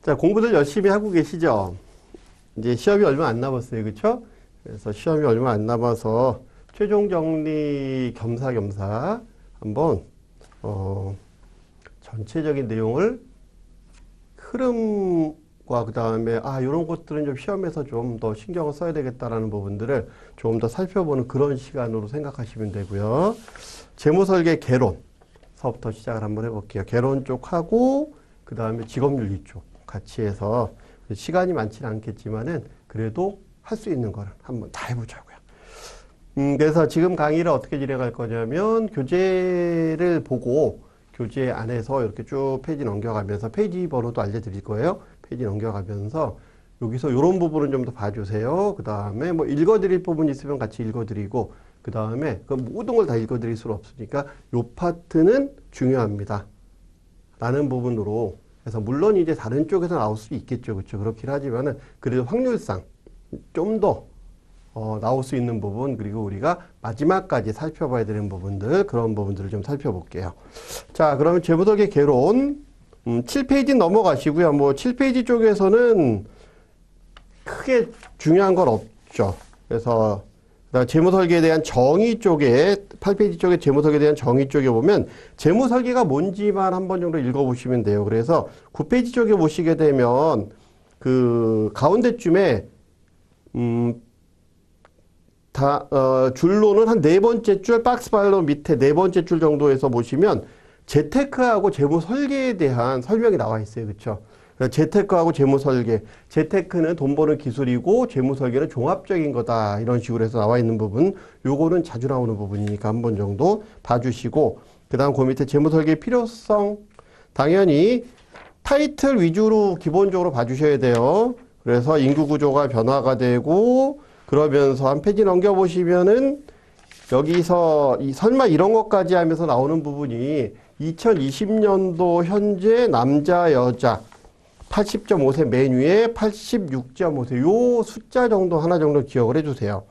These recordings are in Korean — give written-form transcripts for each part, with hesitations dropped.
자, 공부들 열심히 하고 계시죠? 이제 시험이 얼마 안 남았어요. 그쵸? 그래서 시험이 얼마 안 남아서 최종 정리 겸사겸사 한번, 전체적인 내용을 흐름과 그 다음에, 이런 것들은 좀 시험에서 좀 더 신경을 써야 되겠다라는 부분들을 조금 더 살펴보는 그런 시간으로 생각하시면 되고요. 재무설계 개론서부터 시작을 한번 해볼게요. 개론 쪽 하고, 그 다음에 직업윤리 쪽 같이 해서 시간이 많지는 않겠지만은 그래도 할 수 있는 거를 한번 다 해보자고요. 그래서 지금 강의를 어떻게 진행할 거냐면 교재를 보고 교재 안에서 이렇게 쭉 페이지 넘겨가면서 페이지 번호도 알려드릴 거예요. 페이지 넘겨가면서 여기서 이런 부분은 좀 더 봐주세요. 그 다음에 뭐 읽어드릴 부분 있으면 같이 읽어드리고 그 다음에 그 모든 걸 다 읽어드릴 수는 없으니까 요 파트는 중요합니다. 라는 부분으로 그래서 물론 이제 다른 쪽에서 나올 수 있겠죠. 그렇죠. 그렇긴 하지만은 그래도 확률상 좀 더 나올 수 있는 부분 그리고 우리가 마지막까지 살펴봐야 되는 부분들 그런 부분들을 좀 살펴볼게요. 자, 그러면 재무설계 개론 7페이지 넘어가시고요. 뭐 7페이지 쪽에서는 크게 중요한 건 없죠. 그래서 재무설계에 대한 정의 쪽에 8페이지 쪽에 재무설계에 대한 정의 쪽에 보면 재무설계가 뭔지만 한번 정도 읽어보시면 돼요. 그래서 9페이지 쪽에 보시게 되면 그 가운데쯤에 줄로는 한 네 번째 줄 박스발로 밑에 네 번째 줄 정도에서 보시면 재테크하고 재무설계에 대한 설명이 나와 있어요. 그렇죠? 재테크하고 재무설계. 재테크는 돈 버는 기술이고 재무설계는 종합적인 거다. 이런 식으로 해서 나와 있는 부분. 요거는 자주 나오는 부분이니까 한 번 정도 봐주시고 그 다음 그 밑에 재무설계의 필요성. 당연히 타이틀 위주로 기본적으로 봐주셔야 돼요. 그래서 인구구조가 변화가 되고 그러면서 한 페이지 넘겨보시면은 여기서 설마 이런 것까지 하면서 나오는 부분이 2020년도 현재 남자 여자 80.5세 메뉴에 86.5세 요 숫자 정도 하나 정도 기억을 해주세요.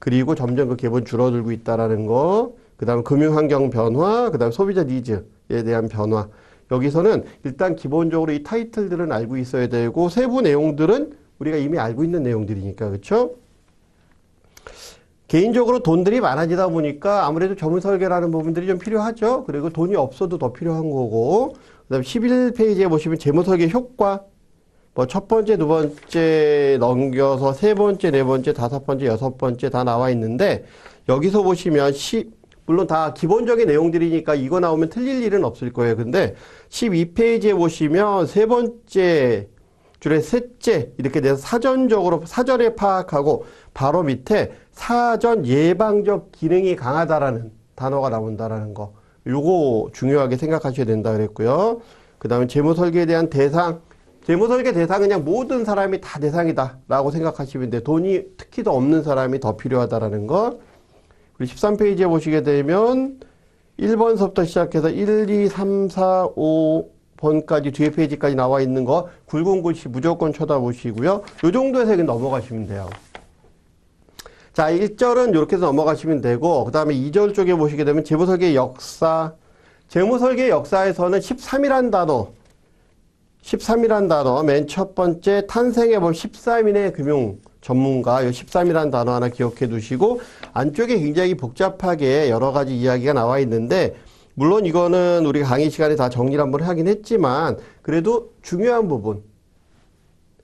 그리고 점점 그 갭은 줄어들고 있다라는 거, 그 다음 금융환경 변화, 그 다음 소비자 니즈에 대한 변화. 여기서는 일단 기본적으로 이 타이틀들은 알고 있어야 되고 세부 내용들은 우리가 이미 알고 있는 내용들이니까 그렇죠? 개인적으로 돈들이 많아지다 보니까 아무래도 재무설계라는 부분들이 좀 필요하죠. 그리고 돈이 없어도 더 필요한 거고 그 다음에 11페이지에 보시면 재무설계 효과 뭐 첫 번째, 두 번째 넘겨서 세 번째, 네 번째, 다섯 번째, 여섯 번째 다 나와 있는데 여기서 보시면 물론 다 기본적인 내용들이니까 이거 나오면 틀릴 일은 없을 거예요. 근데 12페이지에 보시면 세 번째 줄에 셋째 이렇게 돼서 사전에 파악하고 바로 밑에 사전 예방적 기능이 강하다라는 단어가 나온다라는 거. 요거 중요하게 생각하셔야 된다 그랬고요. 그 다음에 재무설계에 대한 대상. 재무설계 대상은 그냥 모든 사람이 다 대상이다 라고 생각하시면 돼요. 돈이 특히 더 없는 사람이 더 필요하다라는 거. 그리고 13페이지에 보시게 되면 1번서부터 시작해서 1, 2, 3, 4, 5번까지 뒤에 페이지까지 나와 있는 거 굵은 글씨 무조건 쳐다보시고요. 요 정도에서 그냥 넘어가시면 돼요. 자, 1절은 이렇게 해서 넘어가시면 되고 그 다음에 2절 쪽에 보시게 되면 재무설계 역사. 재무설계 역사에서는 13이란 단어 맨 첫 번째 탄생해본 13인의 금융 전문가 이 13이란 단어 하나 기억해 두시고 안쪽에 굉장히 복잡하게 여러 가지 이야기가 나와 있는데 물론 이거는 우리가 강의 시간에 다 정리를 한번 하긴 했지만 그래도 중요한 부분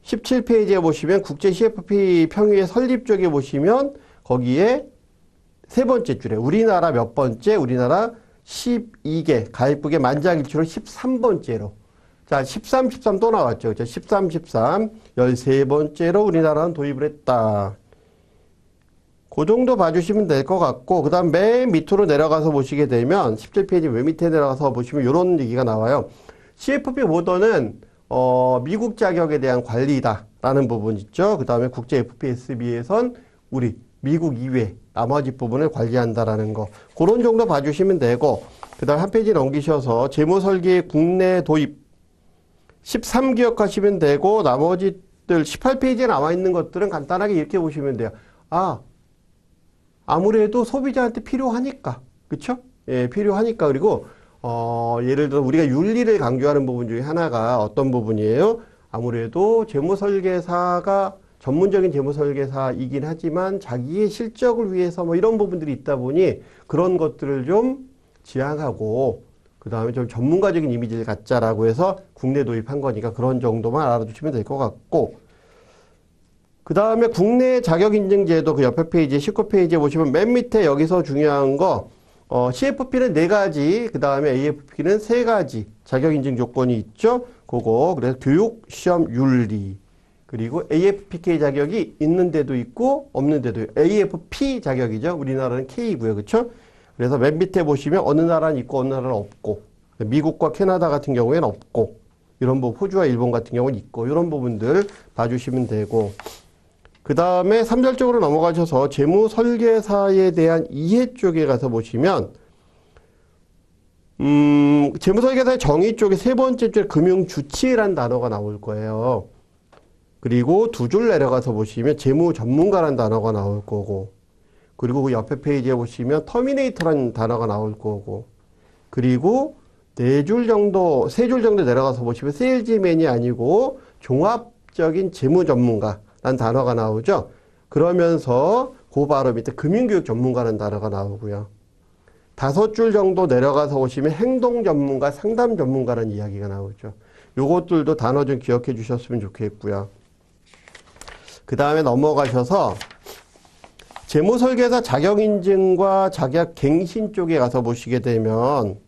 17페이지에 보시면 국제 CFP 평의회 설립 쪽에 보시면 거기에 세 번째 줄에 우리나라 몇 번째 우리나라 12개 가입국의 만장일치로 13번째로 자, 13 또 나왔죠. 그렇죠? 13 13번째로 우리나라는 도입을 했다. 그 정도 봐주시면 될 것 같고 그 다음 맨 밑으로 내려가서 보시게 되면 17페이지 맨 밑에 내려가서 보시면 이런 얘기가 나와요. CFP 보더는 미국 자격에 대한 관리다 라는 부분 있죠. 그 다음에 국제 FPSB에선 우리 미국 이외 나머지 부분을 관리한다라는 거 그런 정도 봐주시면 되고 그 다음 한 페이지 넘기셔서 재무설계 국내 도입 13 기억하시면 되고 나머지들 18페이지에 나와 있는 것들은 간단하게 이렇게 보시면 돼요. 아무래도 소비자한테 필요하니까 그쵸? 예, 필요하니까 그리고 예를 들어 우리가 윤리를 강조하는 부분 중에 하나가 어떤 부분이에요? 아무래도 재무설계사가 전문적인 재무설계사이긴 하지만 자기의 실적을 위해서 뭐 이런 부분들이 있다 보니 그런 것들을 좀 지향하고 그 다음에 좀 전문가적인 이미지를 갖자라고 해서 국내 도입한 거니까 그런 정도만 알아두시면 될 것 같고, 그 다음에 국내 자격인증제도 그 옆에 페이지 19페이지에 보시면 맨 밑에 여기서 중요한 거 CFP는 4가지, 그 다음에 AFP는 3가지 자격인증 조건이 있죠. 그거 그래서 교육, 시험, 윤리, 그리고 AFPK 자격이 있는 데도 있고 없는 데도 있고, AFP 자격이죠. 우리나라는 K고요. 그렇죠? 그래서 맨 밑에 보시면 어느 나라는 있고 어느 나라는 없고, 미국과 캐나다 같은 경우에는 없고, 이런 부분 호주와 일본 같은 경우는 있고, 이런 부분들 봐주시면 되고, 그 다음에 3절쪽으로 넘어가셔서 재무설계사에 대한 이해 쪽에 가서 보시면 재무설계사의 정의 쪽에 세 번째 줄에 금융주치의라는 단어가 나올 거예요. 그리고 두 줄 내려가서 보시면 재무전문가라는 단어가 나올 거고, 그리고 그 옆에 페이지에 보시면 터미네이터라는 단어가 나올 거고, 그리고 세 줄 정도 내려가서 보시면 세일즈맨이 아니고 종합적인 재무전문가라는 단어가 나오죠. 그러면서 그 바로 밑에 금융교육 전문가라는 단어가 나오고요. 5줄 정도 내려가서 보시면 행동전문가, 상담전문가라는 이야기가 나오죠. 요것들도 단어 좀 기억해 주셨으면 좋겠고요. 그 다음에 넘어가셔서 재무설계사 자격인증과 자격갱신 쪽에 가서 보시게 되면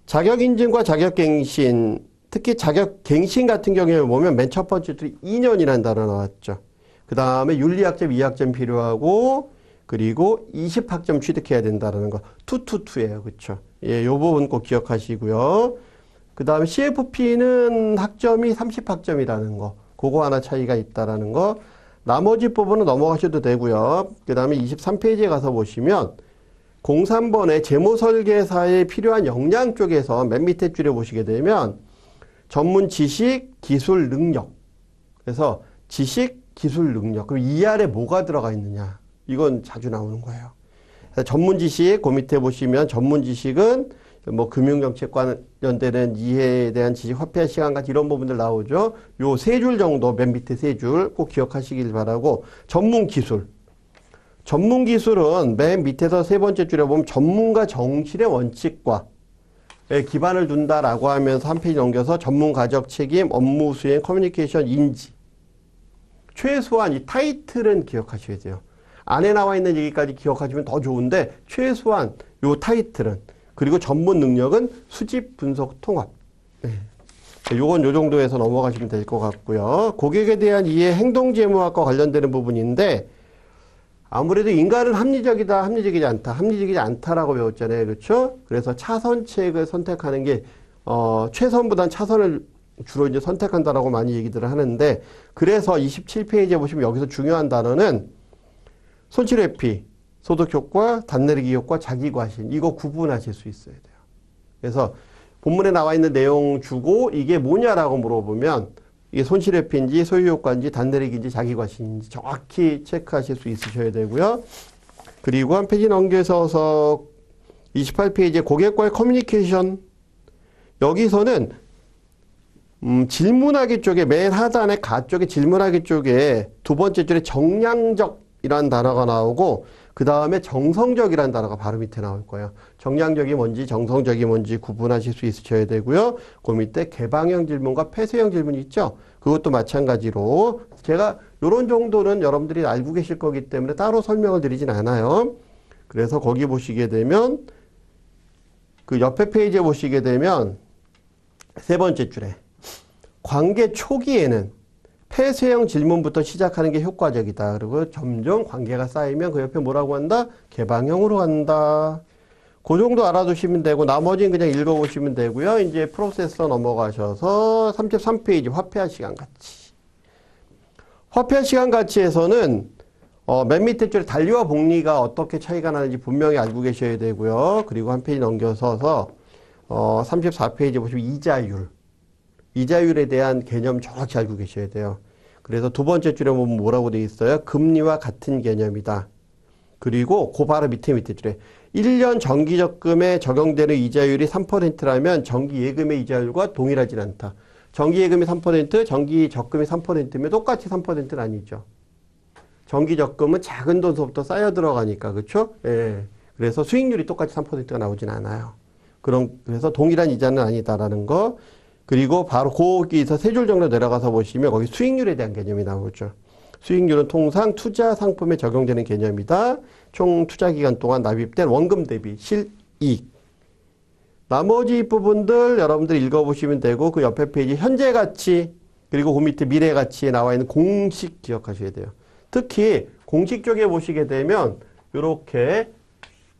자격인증과 자격갱신, 특히 자격갱신 같은 경우에 보면 맨 첫 번째 줄이 2년이라는 단어 나왔죠. 그 다음에 윤리학점 2학점 필요하고, 그리고 20학점 취득해야 된다는 거. 222예요. 그쵸? 예, 요 부분 꼭 기억하시고요. 그 다음에 CFP는 학점이 30학점이라는 거. 그거 하나 차이가 있다라는 거. 나머지 부분은 넘어가셔도 되고요. 그 다음에 23페이지에 가서 보시면 03번에 재무설계사에 필요한 역량 쪽에서 맨 밑에 줄에 보시게 되면 전문 지식, 기술, 능력. 그래서 지식, 기술, 능력. 그럼 이 아래 뭐가 들어가 있느냐. 이건 자주 나오는 거예요. 전문 지식, 그 밑에 보시면 전문 지식은 뭐 금융정책 관련되는 이해에 대한 지식, 화폐 시간 같은 이런 부분들 나오죠. 요 3줄 정도, 맨 밑에 3줄 꼭 기억하시길 바라고, 전문 기술. 전문 기술은 맨 밑에서 세 번째 줄에 보면 전문가 정실의 원칙과 기반을 둔다라고 하면서 한 페이지 넘겨서 전문가적 책임, 업무 수행, 커뮤니케이션, 인지. 최소한 이 타이틀은 기억하셔야 돼요. 안에 나와 있는 얘기까지 기억하시면 더 좋은데 최소한 요 타이틀은, 그리고 전문 능력은 수집, 분석, 통합. 요건 요 정도에서 넘어가시면 될 것 같고요. 고객에 대한 이해, 행동재무학과 관련되는 부분인데 아무래도 인간은 합리적이다, 합리적이지 않다, 합리적이지 않다라고 배웠잖아요. 그렇죠? 그래서 차선책을 선택하는 게 최선보단 차선을 주로 이제 선택한다라고 많이 얘기들을 하는데, 그래서 27페이지에 보시면 여기서 중요한 단어는 손실회피, 소득효과, 단내리기 효과, 자기과실. 이거 구분하실 수 있어야 돼요. 그래서 본문에 나와 있는 내용 주고 이게 뭐냐라고 물어보면 이게 손실회피인지 소유효과인지 단내리기인지 자기과실인지 정확히 체크하실 수 있으셔야 되고요. 그리고 한 페이지 넘겨서 28페이지에 고객과의 커뮤니케이션. 여기서는 질문하기 쪽에 맨 하단에 가 쪽에 질문하기 쪽에 두 번째 줄에 정량적이라는 단어가 나오고, 그 다음에 정성적이라는 단어가 바로 밑에 나올 거예요. 정량적이 뭔지 정성적이 뭔지 구분하실 수 있으셔야 되고요. 그 밑에 개방형 질문과 폐쇄형 질문이 있죠. 그것도 마찬가지로 제가 이런 정도는 여러분들이 알고 계실 거기 때문에 따로 설명을 드리진 않아요. 그래서 거기 보시게 되면 그 옆에 페이지에 보시게 되면 세 번째 줄에 관계 초기에는 폐쇄형 질문부터 시작하는 게 효과적이다. 그리고 점점 관계가 쌓이면 그 옆에 뭐라고 한다? 개방형으로 간다. 그 정도 알아두시면 되고 나머지는 그냥 읽어보시면 되고요. 이제 프로세서 넘어가셔서 33페이지 화폐화 시간 가치. 화폐화 시간 가치에서는 맨 밑에 줄에 단리와 복리가 어떻게 차이가 나는지 분명히 알고 계셔야 되고요. 그리고 한 페이지 넘겨서서 34페이지 보시면 이자율. 이자율에 대한 개념 정확히 알고 계셔야 돼요. 그래서 두 번째 줄에 보면 뭐라고 되어 있어요? 금리와 같은 개념이다. 그리고 그 바로 밑에 줄에 1년 정기적금에 적용되는 이자율이 3%라면 정기예금의 이자율과 동일하진 않다. 정기예금이 3%, 정기적금이 3%면 똑같이 3%는 아니죠. 정기적금은 작은 돈서부터 쌓여 들어가니까, 그렇죠? 예. 그래서 수익률이 똑같이 3%가 나오진 않아요. 그래서 동일한 이자는 아니다라는 거. 그리고 바로 거기서 세 줄 정도 내려가서 보시면 거기 수익률에 대한 개념이 나오죠. 수익률은 통상 투자 상품에 적용되는 개념이다. 총 투자 기간 동안 납입된 원금 대비 실이익. 나머지 부분들 여러분들 읽어보시면 되고 그 옆에 페이지 현재 가치 그리고 그 밑에 미래 가치에 나와 있는 공식 기억하셔야 돼요. 특히 공식 쪽에 보시게 되면 이렇게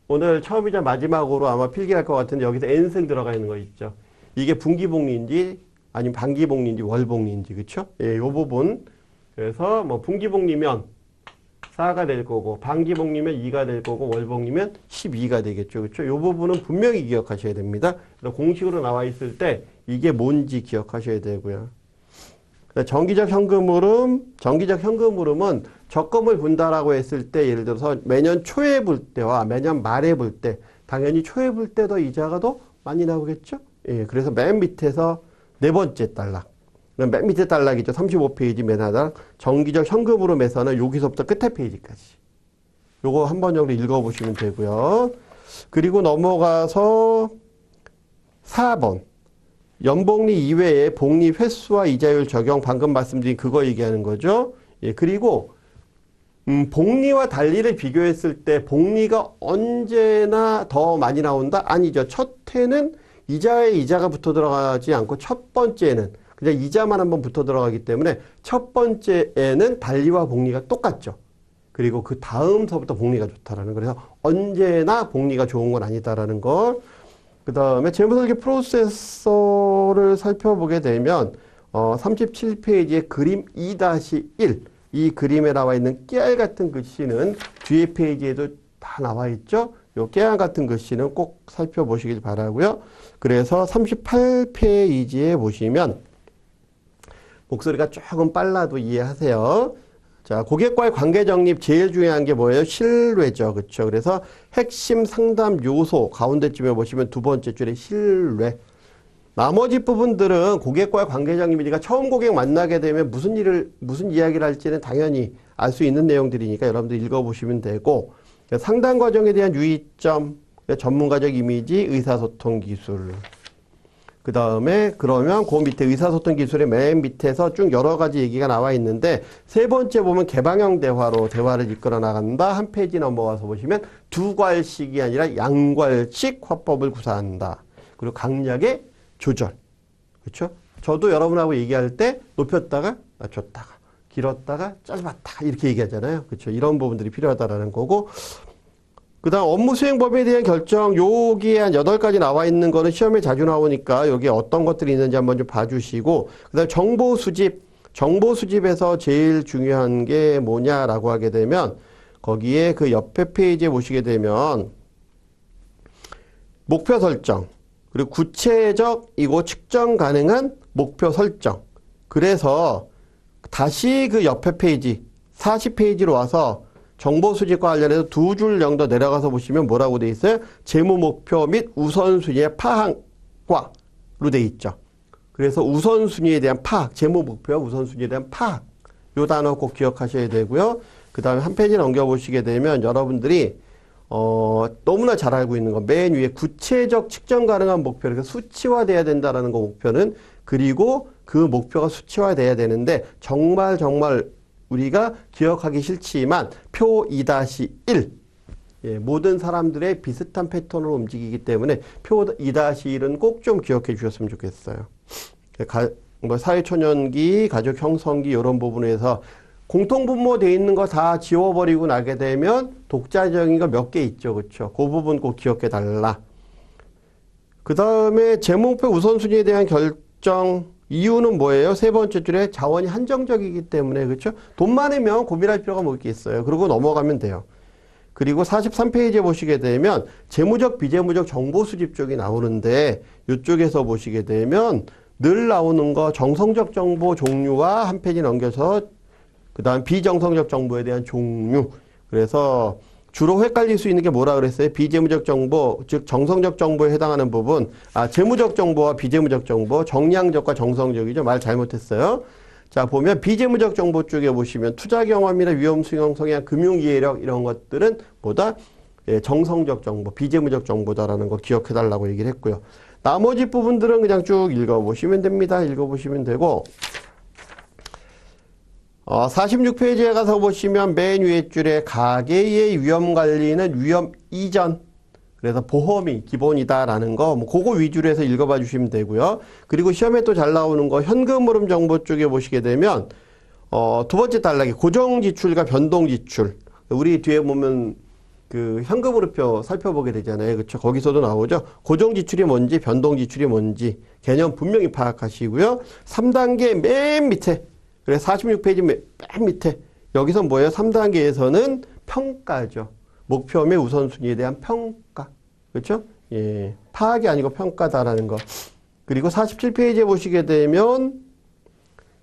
오늘 처음이자 마지막으로 아마 필기할 것 같은데 여기서 N승 들어가 있는 거 있죠. 이게 분기복리인지 아니면 반기복리인지 월복리인지 그렇죠? 예, 요 부분. 그래서 뭐 분기복리면 4가 될 거고 반기복리면 2가 될 거고 월복리면 12가 되겠죠. 그렇죠? 요 부분은 분명히 기억하셔야 됩니다. 그래서 공식으로 나와 있을 때 이게 뭔지 기억하셔야 되고요. 정기적 현금 흐름은 적금을 분다라고 했을 때 예를 들어서 매년 초에 불 때와 매년 말에 불 때 당연히 초에 불 때 더 이자가 더 많이 나오겠죠. 예, 그래서 맨 밑에서 네 번째 단락. 맨 밑에 단락이죠. 35페이지 맨 하단. 정기적 현금 흐름에서는 여기서부터 끝에 페이지까지. 요거 한 번 정도 읽어보시면 되고요. 그리고 넘어가서 4번. 연복리 이외에 복리 횟수와 이자율 적용 방금 말씀드린 그거 얘기하는 거죠. 예, 그리고 복리와 단리를 비교했을 때 복리가 언제나 더 많이 나온다? 아니죠. 첫 해는 이자에 이자가 붙어 들어가지 않고 첫 번째는 그냥 이자만 한번 붙어 들어가기 때문에 첫 번째에는 단리와 복리가 똑같죠. 그리고 그 다음서부터 복리가 좋다라는 거. 그래서 언제나 복리가 좋은 건 아니다라는 거. 그 다음에 재무설계 프로세서를 살펴보게 되면 37페이지에 그림 2-1 이 그림에 나와 있는 깨알 같은 글씨는 뒤에 페이지에도 다 나와 있죠. 요 깨알 같은 글씨는 꼭 살펴보시길 바라고요. 그래서 38페이지에 보시면 목소리가 조금 빨라도 이해하세요. 자, 고객과의 관계 정립 제일 중요한 게 뭐예요? 신뢰죠. 그렇죠? 그래서 핵심 상담 요소 가운데쯤에 보시면 두 번째 줄에 신뢰. 나머지 부분들은 고객과의 관계 정립이니까 처음 고객 만나게 되면 무슨 이야기를 할지는 당연히 알 수 있는 내용들이니까 여러분들 읽어보시면 되고 상담 과정에 대한 유의점, 전문가적 이미지, 의사소통 기술. 그 다음에 그러면 그 밑에 의사소통 기술의 맨 밑에서 쭉 여러 가지 얘기가 나와 있는데 세 번째 보면 개방형 대화로 대화를 이끌어 나간다. 한 페이지 넘어가서 보시면 두괄식이 아니라 양괄식 화법을 구사한다. 그리고 강약의 조절. 그렇죠? 저도 여러분하고 얘기할 때 높였다가 낮췄다가 길었다가 짧았다 이렇게 얘기하잖아요. 그렇죠? 이런 부분들이 필요하다라는 거고 그 다음 업무 수행 범위에 대한 결정, 여기에 한 8가지 나와 있는 거는 시험에 자주 나오니까 여기에 어떤 것들이 있는지 한번 좀 봐주시고, 그 다음 정보 수집에서 제일 중요한 게 뭐냐라고 하게 되면, 거기에 그 옆에 페이지에 보시게 되면, 목표 설정, 그리고 구체적이고 측정 가능한 목표 설정. 그래서 다시 그 옆에 페이지, 40페이지로 와서 정보 수집과 관련해서 두 줄 정도 내려가서 보시면 뭐라고 돼 있어요? 재무 목표 및 우선순위의 파악과로 돼 있죠. 그래서 우선순위에 대한 파악, 재무 목표와 우선순위에 대한 파악. 요 단어 꼭 기억하셔야 되고요. 그 다음에 한 페이지 넘겨보시게 되면 여러분들이 너무나 잘 알고 있는 거 맨 위에 구체적 측정 가능한 목표, 그러니까 수치화돼야 된다라는 거 목표는 그리고 그 목표가 수치화돼야 되는데 정말 우리가 기억하기 싫지만 표 2-1 예, 모든 사람들의 비슷한 패턴으로 움직이기 때문에 표 2-1은 꼭 좀 기억해 주셨으면 좋겠어요. 뭐 사회초년기, 가족 형성기 이런 부분에서 공통분모 돼 있는 거 다 지워버리고 나게 되면 독자적인 거 몇 개 있죠. 그렇죠? 그 부분 꼭 기억해 달라. 그 다음에 재무목표 우선순위에 대한 결정 이유는 뭐예요? 세 번째 줄에 자원이 한정적이기 때문에 그렇죠? 돈 많으면 고민할 필요가 뭐 있겠어요. 그리고 넘어가면 돼요. 그리고 43페이지에 보시게 되면 재무적 비재무적 정보 수집 쪽이 나오는데 이쪽에서 보시게 되면 늘 나오는 거 정성적 정보 종류와 한 페이지 넘겨서 그 다음 비정성적 정보에 대한 종류. 그래서 주로 헷갈릴 수 있는 게 뭐라 그랬어요? 비재무적 정보, 즉 정성적 정보에 해당하는 부분. 재무적 정보와 비재무적 정보, 정량적과 정성적이죠. 말 잘못했어요. 자, 보면 비재무적 정보 쪽에 보시면 투자 경험이나 위험 수용 성향, 금융 이해력 이런 것들은 보다 정성적 정보, 비재무적 정보다라는 거 기억해 달라고 얘기를 했고요. 나머지 부분들은 그냥 쭉 읽어보시면 됩니다. 읽어보시면 되고 46페이지에 가서 보시면 맨 위에 줄에 가계의 위험 관리는 위험 이전, 그래서 보험이 기본이다라는 거 그거 위주로 해서 읽어봐 주시면 되고요. 그리고 시험에 또 잘 나오는 거 현금 흐름 정보 쪽에 보시게 되면 두 번째 단락에 고정 지출과 변동 지출, 우리 뒤에 보면 그 현금 흐름표 살펴보게 되잖아요. 그렇죠? 거기서도 나오죠. 고정 지출이 뭔지 변동 지출이 뭔지 개념 분명히 파악하시고요. 3단계 맨 밑에, 그래서 46페이지 맨 밑에 여기서 뭐예요? 3단계에서는 평가죠. 목표 및 우선순위에 대한 평가. 그렇죠? 예. 파악이 아니고 평가다라는 거. 그리고 47페이지에 보시게 되면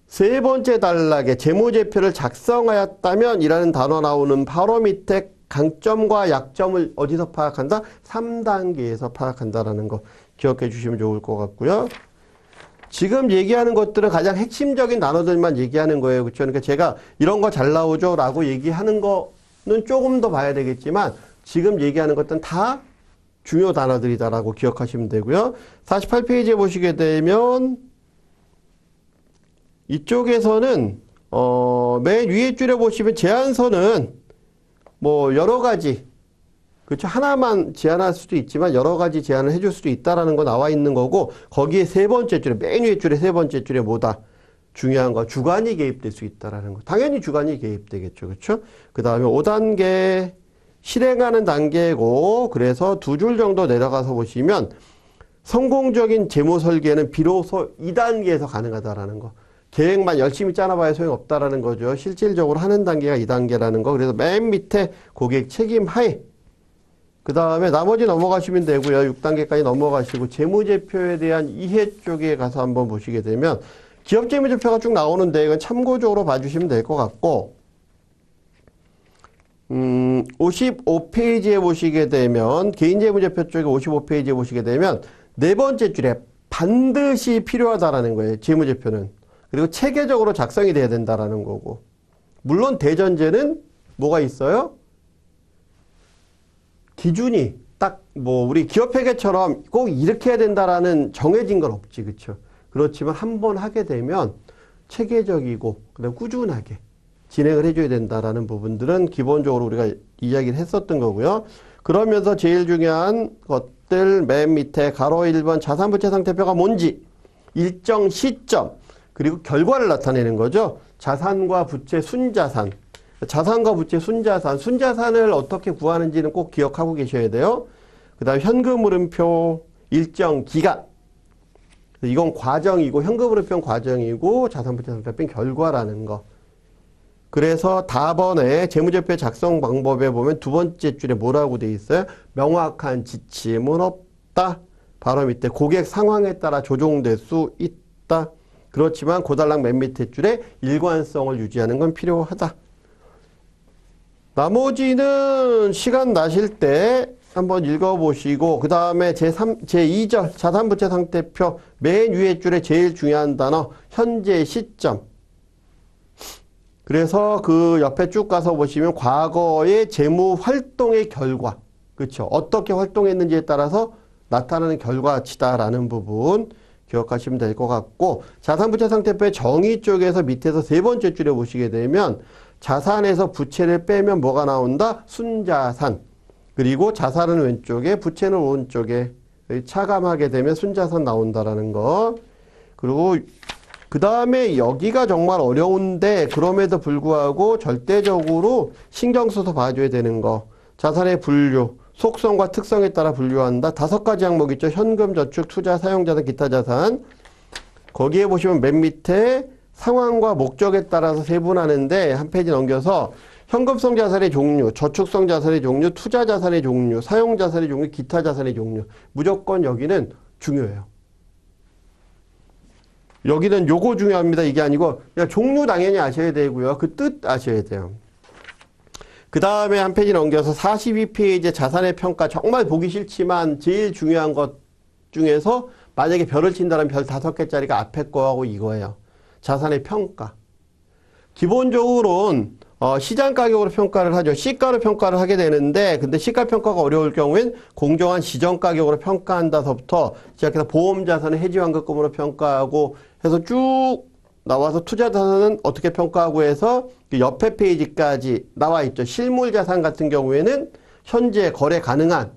세 번째 단락에 재무제표를 작성하였다면 이라는 단어 나오는 바로 밑에 강점과 약점을 어디서 파악한다? 3단계에서 파악한다라는 거 기억해 주시면 좋을 것 같고요. 지금 얘기하는 것들은 가장 핵심적인 단어들만 얘기하는 거예요. 그렇죠? 그러니까 제가 이런 거 잘 나오죠 라고 얘기하는 거는 조금 더 봐야 되겠지만 지금 얘기하는 것들은 다 중요 단어들이다라고 기억하시면 되고요. 48페이지에 보시게 되면 이쪽에서는 맨 위에 줄에 보시면 제안서는 뭐 여러 가지, 그렇죠? 하나만 제안할 수도 있지만 여러 가지 제안을 해줄 수도 있다라는 거 나와 있는 거고, 거기에 세 번째 줄에, 맨 위에 줄에 세 번째 줄에 뭐다? 중요한 거, 주관이 개입될 수 있다라는 거. 당연히 주관이 개입되겠죠. 그렇죠? 그 다음에 5단계 실행하는 단계고, 그래서 두 줄 정도 내려가서 보시면 성공적인 재무 설계는 비로소 2단계에서 가능하다라는 거. 계획만 열심히 짜놔봐야 소용없다라는 거죠. 실질적으로 하는 단계가 2단계라는 거. 그래서 맨 밑에 고객 책임 하에. 그 다음에 나머지 넘어가시면 되고요. 6단계까지 넘어가시고 재무제표에 대한 이해 쪽에 가서 한번 보시게 되면 기업 재무제표가 쭉 나오는데 이건 참고적으로 봐주시면 될 것 같고 55페이지에 보시게 되면 개인재무제표 쪽에 55페이지에 보시게 되면 네 번째 줄에 반드시 필요하다라는 거예요. 재무제표는. 그리고 체계적으로 작성이 돼야 된다라는 거고. 물론 대전제는 뭐가 있어요? 기준이 딱 뭐 우리 기업회계처럼 꼭 이렇게 해야 된다라는 정해진 건 없지. 그렇죠? 그렇지만 한번 하게 되면 체계적이고 그다음에 꾸준하게 진행을 해줘야 된다라는 부분들은 기본적으로 우리가 이야기를 했었던 거고요. 그러면서 제일 중요한 것들 맨 밑에 가로 1번 자산부채 상태표가 뭔지 일정 시점 그리고 결과를 나타내는 거죠. 자산과 부채, 순자산. 자산과 부채, 순자산. 순자산을 어떻게 구하는지는 꼭 기억하고 계셔야 돼요. 그 다음에 현금 흐름표, 일정 기간. 이건 과정이고 현금 흐름표는 과정이고 자산부채 상태표는 결과라는 거. 그래서 답번에 재무제표 작성 방법에 보면 두 번째 줄에 뭐라고 돼 있어요? 명확한 지침은 없다. 바로 밑에 고객 상황에 따라 조정될 수 있다. 그렇지만 고단락 맨 밑에 줄에 일관성을 유지하는 건 필요하다. 나머지는 시간 나실 때 한번 읽어보시고 그 다음에 제2절 자산부채 상태표 맨 위에 줄에 제일 중요한 단어 현재 시점. 그래서 그 옆에 쭉 가서 보시면 과거의 재무 활동의 결과, 그렇죠? 어떻게 활동했는지에 따라서 나타나는 결과치다라는 부분 기억하시면 될 것 같고 자산부채 상태표의 정의 쪽에서 밑에서 세 번째 줄에 보시게 되면 자산에서 부채를 빼면 뭐가 나온다? 순자산. 그리고 자산은 왼쪽에 부채는 오른쪽에 차감하게 되면 순자산 나온다라는 거. 그리고 그 다음에 여기가 정말 어려운데 그럼에도 불구하고 절대적으로 신경 써서 봐줘야 되는 거. 자산의 분류. 속성과 특성에 따라 분류한다. 5가지 항목 있죠. 현금, 저축, 투자, 사용자산, 기타 자산. 거기에 보시면 맨 밑에 상황과 목적에 따라서 세분하는데 한 페이지 넘겨서 현금성 자산의 종류, 저축성 자산의 종류, 투자 자산의 종류, 사용 자산의 종류, 기타 자산의 종류. 무조건 여기는 중요해요. 여기는 요거 중요합니다. 이게 아니고 그냥 종류 당연히 아셔야 되고요. 그 뜻 아셔야 돼요. 그 다음에 한 페이지 넘겨서 42페이지의 자산의 평가. 정말 보기 싫지만 제일 중요한 것 중에서 만약에 별을 친다면 별 5개짜리가 앞에 거하고 이거예요. 자산의 평가. 기본적으로는 시장 가격으로 평가를 하죠. 시가로 평가를 하게 되는데, 근데 시가 평가가 어려울 경우엔 공정한 시정 가격으로 평가한다서부터 시작해서 보험 자산의 해지 환급금으로 평가하고 해서 쭉 나와서 투자 자산은 어떻게 평가하고 해서 옆에 페이지까지 나와 있죠. 실물 자산 같은 경우에는 현재 거래 가능한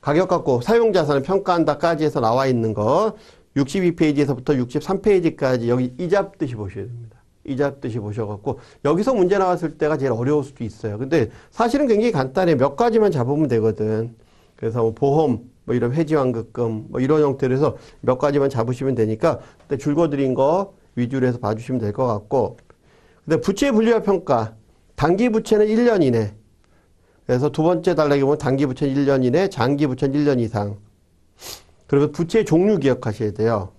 가격 갖고 사용 자산을 평가한다까지 해서 나와 있는 거 62페이지에서부터 63페이지까지 여기 이 잡듯이 보셔야 됩니다. 이 잡듯이 보셔갖고 여기서 문제 나왔을 때가 제일 어려울 수도 있어요. 근데 사실은 굉장히 간단해. 몇 가지만 잡으면 되거든. 그래서 뭐 보험, 뭐 이런 회지환급금, 뭐 이런 형태로 해서 몇 가지만 잡으시면 되니까 그때 줄거드린 거 위주로 해서 봐주시면 될 것 같고. 근데 부채 분류와 평가. 단기 부채는 1년 이내. 그래서 두 번째 단락에 보면 단기 부채는 1년 이내, 장기 부채는 1년 이상. 그리고 부채 종류 기억하셔야 돼요.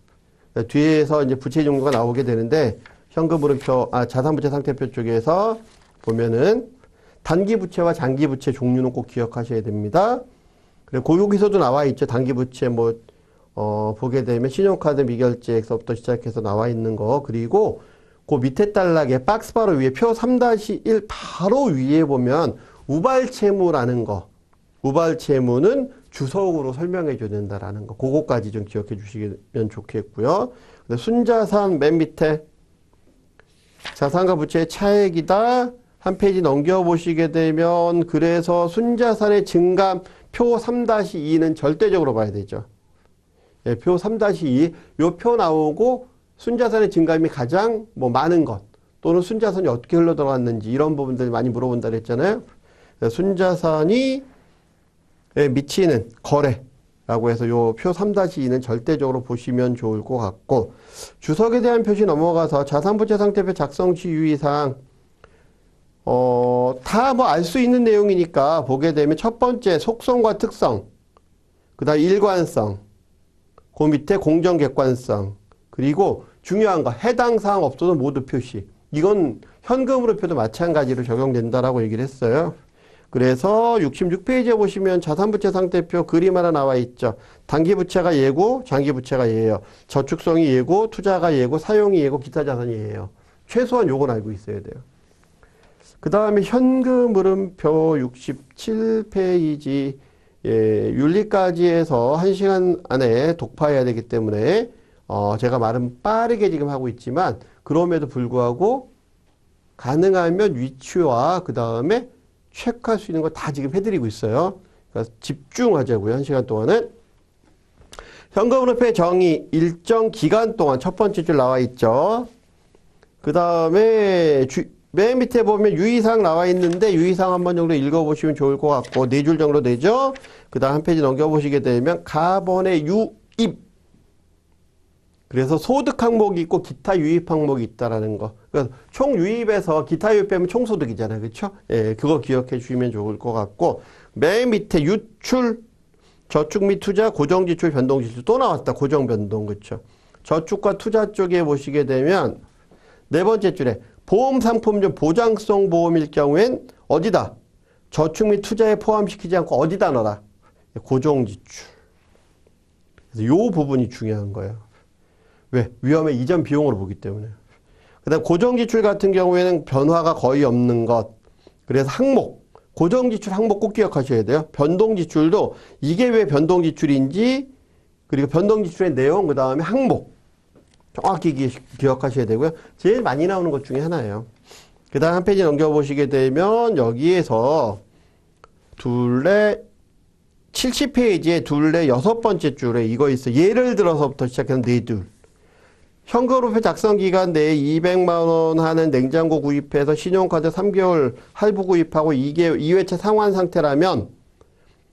뒤에서 이제 부채 종류가 나오게 되는데 현금흐름표, 자산부채 상태표 쪽에서 보면은 단기 부채와 장기 부채 종류는 꼭 기억하셔야 됩니다. 그리고 여기서도 나와 있죠. 단기 부채 보게 되면 신용카드 미결제액서부터 시작해서 나와 있는 거. 그리고 그 밑에 단락에 박스 바로 위에 표 3-1 바로 위에 보면 우발채무라는 거. 우발채무는 주석으로 설명해 줘야 된다라는 거. 그거까지 좀 기억해 주시면 좋겠고요. 순자산 맨 밑에 자산과 부채의 차액이다. 한 페이지 넘겨보시게 되면 그래서 순자산의 증감 표 3-2는 절대적으로 봐야 되죠. 예, 표 3-2 요 표 나오고 순자산의 증감이 가장 많은 것 또는 순자산이 어떻게 흘러들어갔는지 이런 부분들 많이 물어본다 그랬잖아요. 순자산이 미치는 거래라고 해서 요 표 3-2는 절대적으로 보시면 좋을 것 같고 주석에 대한 표시 넘어가서 자산부채 상태표 작성 시 유의사항 다 알 수 있는 내용이니까 보게 되면 첫 번째 속성과 특성, 그 다음 일관성, 그 밑에 공정 객관성, 그리고 중요한 거 해당 사항 없어도 모두 표시. 이건 현금으로표도 마찬가지로 적용된다라고 얘기를 했어요. 그래서 66페이지에 보시면 자산부채 상태표 그림 하나 나와 있죠. 단기부채가 예고, 장기부채가 예예요. 저축성이 예고, 투자가 예고, 사용이 예고, 기타 자산이 예예요. 최소한 요건 알고 있어야 돼요. 그 다음에 현금흐름표 67페이지 윤리까지 해서 1시간 안에 독파해야 되기 때문에 제가 말은 빠르게 지금 하고 있지만 그럼에도 불구하고 가능하면 위치와 그 다음에 체크할 수 있는 거 다 지금 해드리고 있어요. 그러니까 집중하자고요. 1시간 동안은. 현금흐름표의 정의 일정 기간 동안 첫 번째 줄 나와 있죠. 그 다음에 맨 밑에 보면 유의사항 나와 있는데 유의사항 한번 정도 읽어보시면 좋을 것 같고 4줄 정도 되죠. 그 다음 한 페이지 넘겨보시게 되면 가번의 유입. 그래서 소득 항목이 있고 기타 유입 항목이 있다라는 거. 그래서 총 유입에서 기타 유입 빼면 총소득이잖아요. 그렇죠? 예, 그거 기억해 주시면 좋을 것 같고 맨 밑에 유출, 저축 및 투자, 고정지출, 변동지출 또 나왔다. 고정변동. 그렇죠? 저축과 투자 쪽에 보시게 되면 네 번째 줄에 보험 상품 중 보장성 보험일 경우엔 어디다? 저축 및 투자에 포함시키지 않고 어디다 넣어라? 고정지출. 그래서 요 부분이 중요한 거예요. 왜? 위험의 이전 비용으로 보기 때문에. 그 다음 고정지출 같은 경우에는 변화가 거의 없는 것. 그래서 항목. 고정지출 항목 꼭 기억하셔야 돼요. 변동지출도 이게 왜 변동지출인지 그리고 변동지출의 내용 그 다음에 항목. 정확히 기억하셔야 되고요. 제일 많이 나오는 것 중에 하나예요. 그 다음 한 페이지 넘겨보시게 되면 여기에서 70페이지에 둘레 6번째 줄에 이거 있어요. 예를 들어서부터 시작해서 네 줄. 현금흐름표 작성 기간 내에 200만 원 하는 냉장고 구입해서 신용카드 3개월 할부 구입하고 2회차 상환 상태라면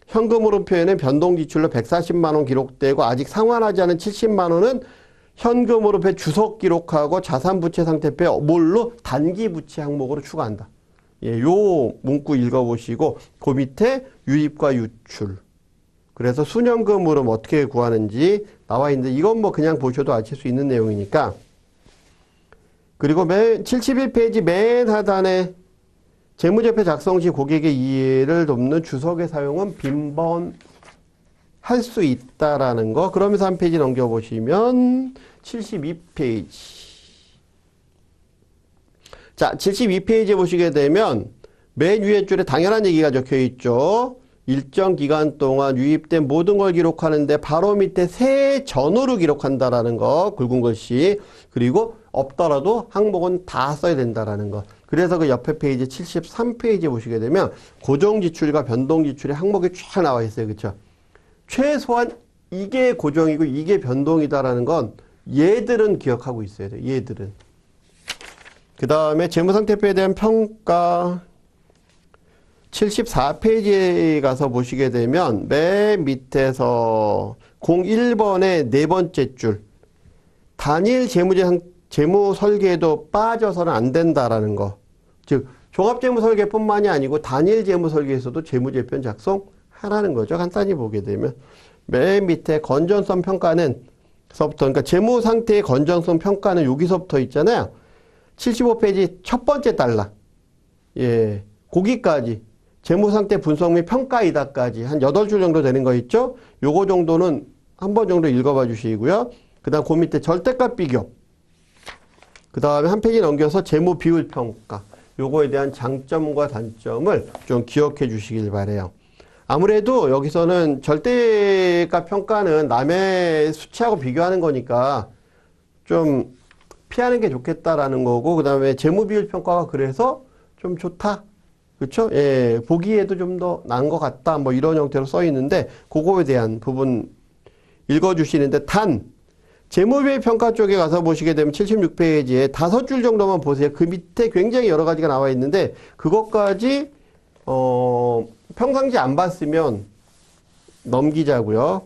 현금흐름표에는 변동지출로 140만 원 기록되고 아직 상환하지 않은 70만 원은 현금흐름표 주석 기록하고 자산부채 상태표 뭘로? 단기부채 항목으로 추가한다. 예, 요 문구 읽어보시고 그 밑에 유입과 유출. 그래서 수년금 흐름 어떻게 구하는지 나와 있는데 이건 그냥 보셔도 아실 수 있는 내용이니까. 그리고 71페이지 맨 하단에 재무제표 작성 시 고객의 이해를 돕는 주석의 사용은 빈번할 수 있다라는 거. 그러면서 한 페이지 넘겨보시면 72페이지. 자, 72페이지에 보시게 되면 맨 위에 줄에 당연한 얘기가 적혀 있죠. 일정 기간 동안 유입된 모든 걸 기록하는데 바로 밑에 세 전후로 기록한다라는 거. 굵은 글씨. 그리고 없더라도 항목은 다 써야 된다라는 거. 그래서 그 옆에 페이지 73페이지에 보시게 되면 고정지출과 변동지출의 항목이 쫙 나와 있어요. 그렇죠? 최소한 이게 고정이고 이게 변동이다라는 건 얘들은 기억하고 있어야 돼요. 얘들은. 그 다음에 재무상태표에 대한 평가 74페이지에 가서 보시게 되면 맨 밑에서 01번의 네 번째 줄 단일 재무 설계도 빠져서는 안 된다라는 거. 즉 종합재무 설계뿐만이 아니고 단일 재무 설계에서도 재무제표는 작성하라는 거죠. 간단히 보게 되면 맨 밑에 건전성 평가는 서부터 그러니까 재무 상태의 건전성 평가는 여기서부터 있잖아요. 75페이지 첫 번째 단락. 예. 거기까지 재무 상태 분석 및 평가이다까지 한 8줄 정도 되는 거 있죠? 요거 정도는 한 번 정도 읽어봐 주시고요. 그다음 그 밑에 절대값 비교. 그다음에 한 페이지 넘겨서 재무 비율 평가. 요거에 대한 장점과 단점을 좀 기억해 주시길 바래요. 아무래도 여기서는 절대값 평가는 남의 수치하고 비교하는 거니까 좀 피하는 게 좋겠다라는 거고, 그 다음에 재무 비율 평가가 그래서 좀 좋다. 그렇죠? 예, 보기에도 좀 더 나은 것 같다. 뭐 이런 형태로 써 있는데 그거에 대한 부분 읽어주시는데 단 재무비율 평가 쪽에 가서 보시게 되면 76페이지에 5줄 정도만 보세요. 그 밑에 굉장히 여러 가지가 나와 있는데 그것까지 평상시 안 봤으면 넘기자고요.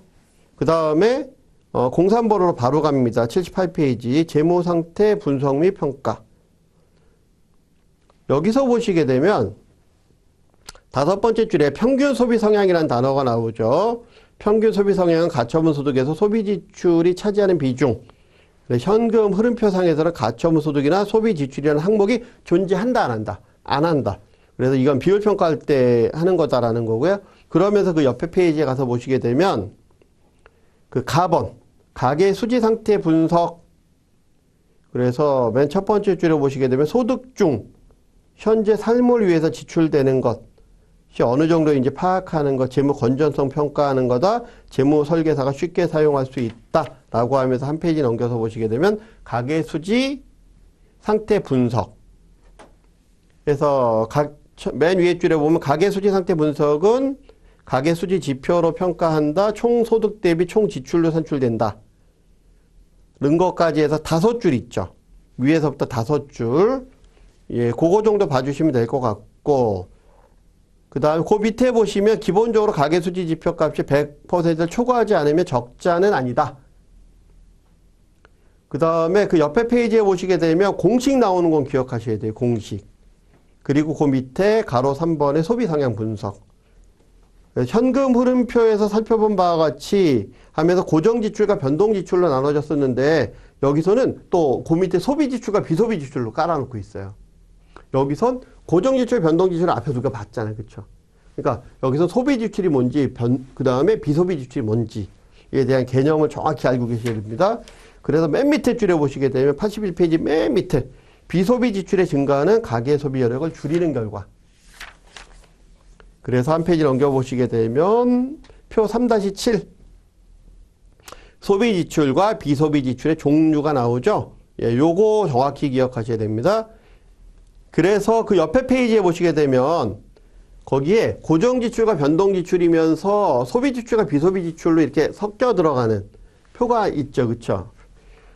그 다음에 03번으로 바로 갑니다. 78페이지 재무상태 분석 및 평가. 여기서 보시게 되면 5번째 줄에 평균 소비 성향이라는 단어가 나오죠. 평균 소비 성향은 가처분 소득에서 소비 지출이 차지하는 비중. 현금 흐름표상에서는 가처분 소득이나 소비 지출이라는 항목이 존재한다, 안 한다? 안 한다. 그래서 이건 비율 평가할 때 하는 거다라는 거고요. 그러면서 그 옆에 페이지에 가서 보시게 되면 그 가번, 가계 수지 상태 분석. 그래서 맨 첫 번째 줄에 보시게 되면 소득 중 현재 삶을 위해서 지출되는 것. 어느 정도 이제 파악하는 것, 재무 건전성 평가하는 거다. 재무 설계사가 쉽게 사용할 수 있다라고 하면서 한 페이지 넘겨서 보시게 되면 가계 수지 상태 분석. 그래서 맨 위에 줄에 보면 가계 수지 상태 분석은 가계 수지 지표로 평가한다. 총 소득 대비 총 지출로 산출된다. 는 것까지 해서 5줄 있죠. 위에서부터 5줄. 예, 그거 정도 봐주시면 될 것 같고. 그 다음에 그 밑에 보시면 기본적으로 가계수지 지표값이 100%를 초과하지 않으면 적자는 아니다. 그 다음에 그 옆에 페이지에 보시게 되면 공식 나오는 건 기억하셔야 돼요. 공식. 그리고 그 밑에 가로 3번의 소비 성향 분석. 현금 흐름표에서 살펴본 바와 같이 하면서 고정지출과 변동지출로 나눠졌었는데 여기서는 또 그 밑에 소비지출과 비소비지출로 깔아놓고 있어요. 여기선 고정지출, 변동지출을 앞에 우리가 봤잖아요. 그렇죠? 그러니까 여기서 소비지출이 뭔지, 그 다음에 비소비지출이 뭔지에 대한 개념을 정확히 알고 계셔야 됩니다. 그래서 맨 밑에 줄에 보시게 되면 81페이지 맨 밑에 비소비지출의 증가는 가계 소비 여력을 줄이는 결과. 그래서 한 페이지 넘겨보시게 되면 표 3-7 소비지출과 비소비지출의 종류가 나오죠. 예, 요거 정확히 기억하셔야 됩니다. 그래서 그 옆에 페이지에 보시게 되면 거기에 고정지출과 변동지출이면서 소비지출과 비소비지출로 이렇게 섞여 들어가는 표가 있죠. 그쵸?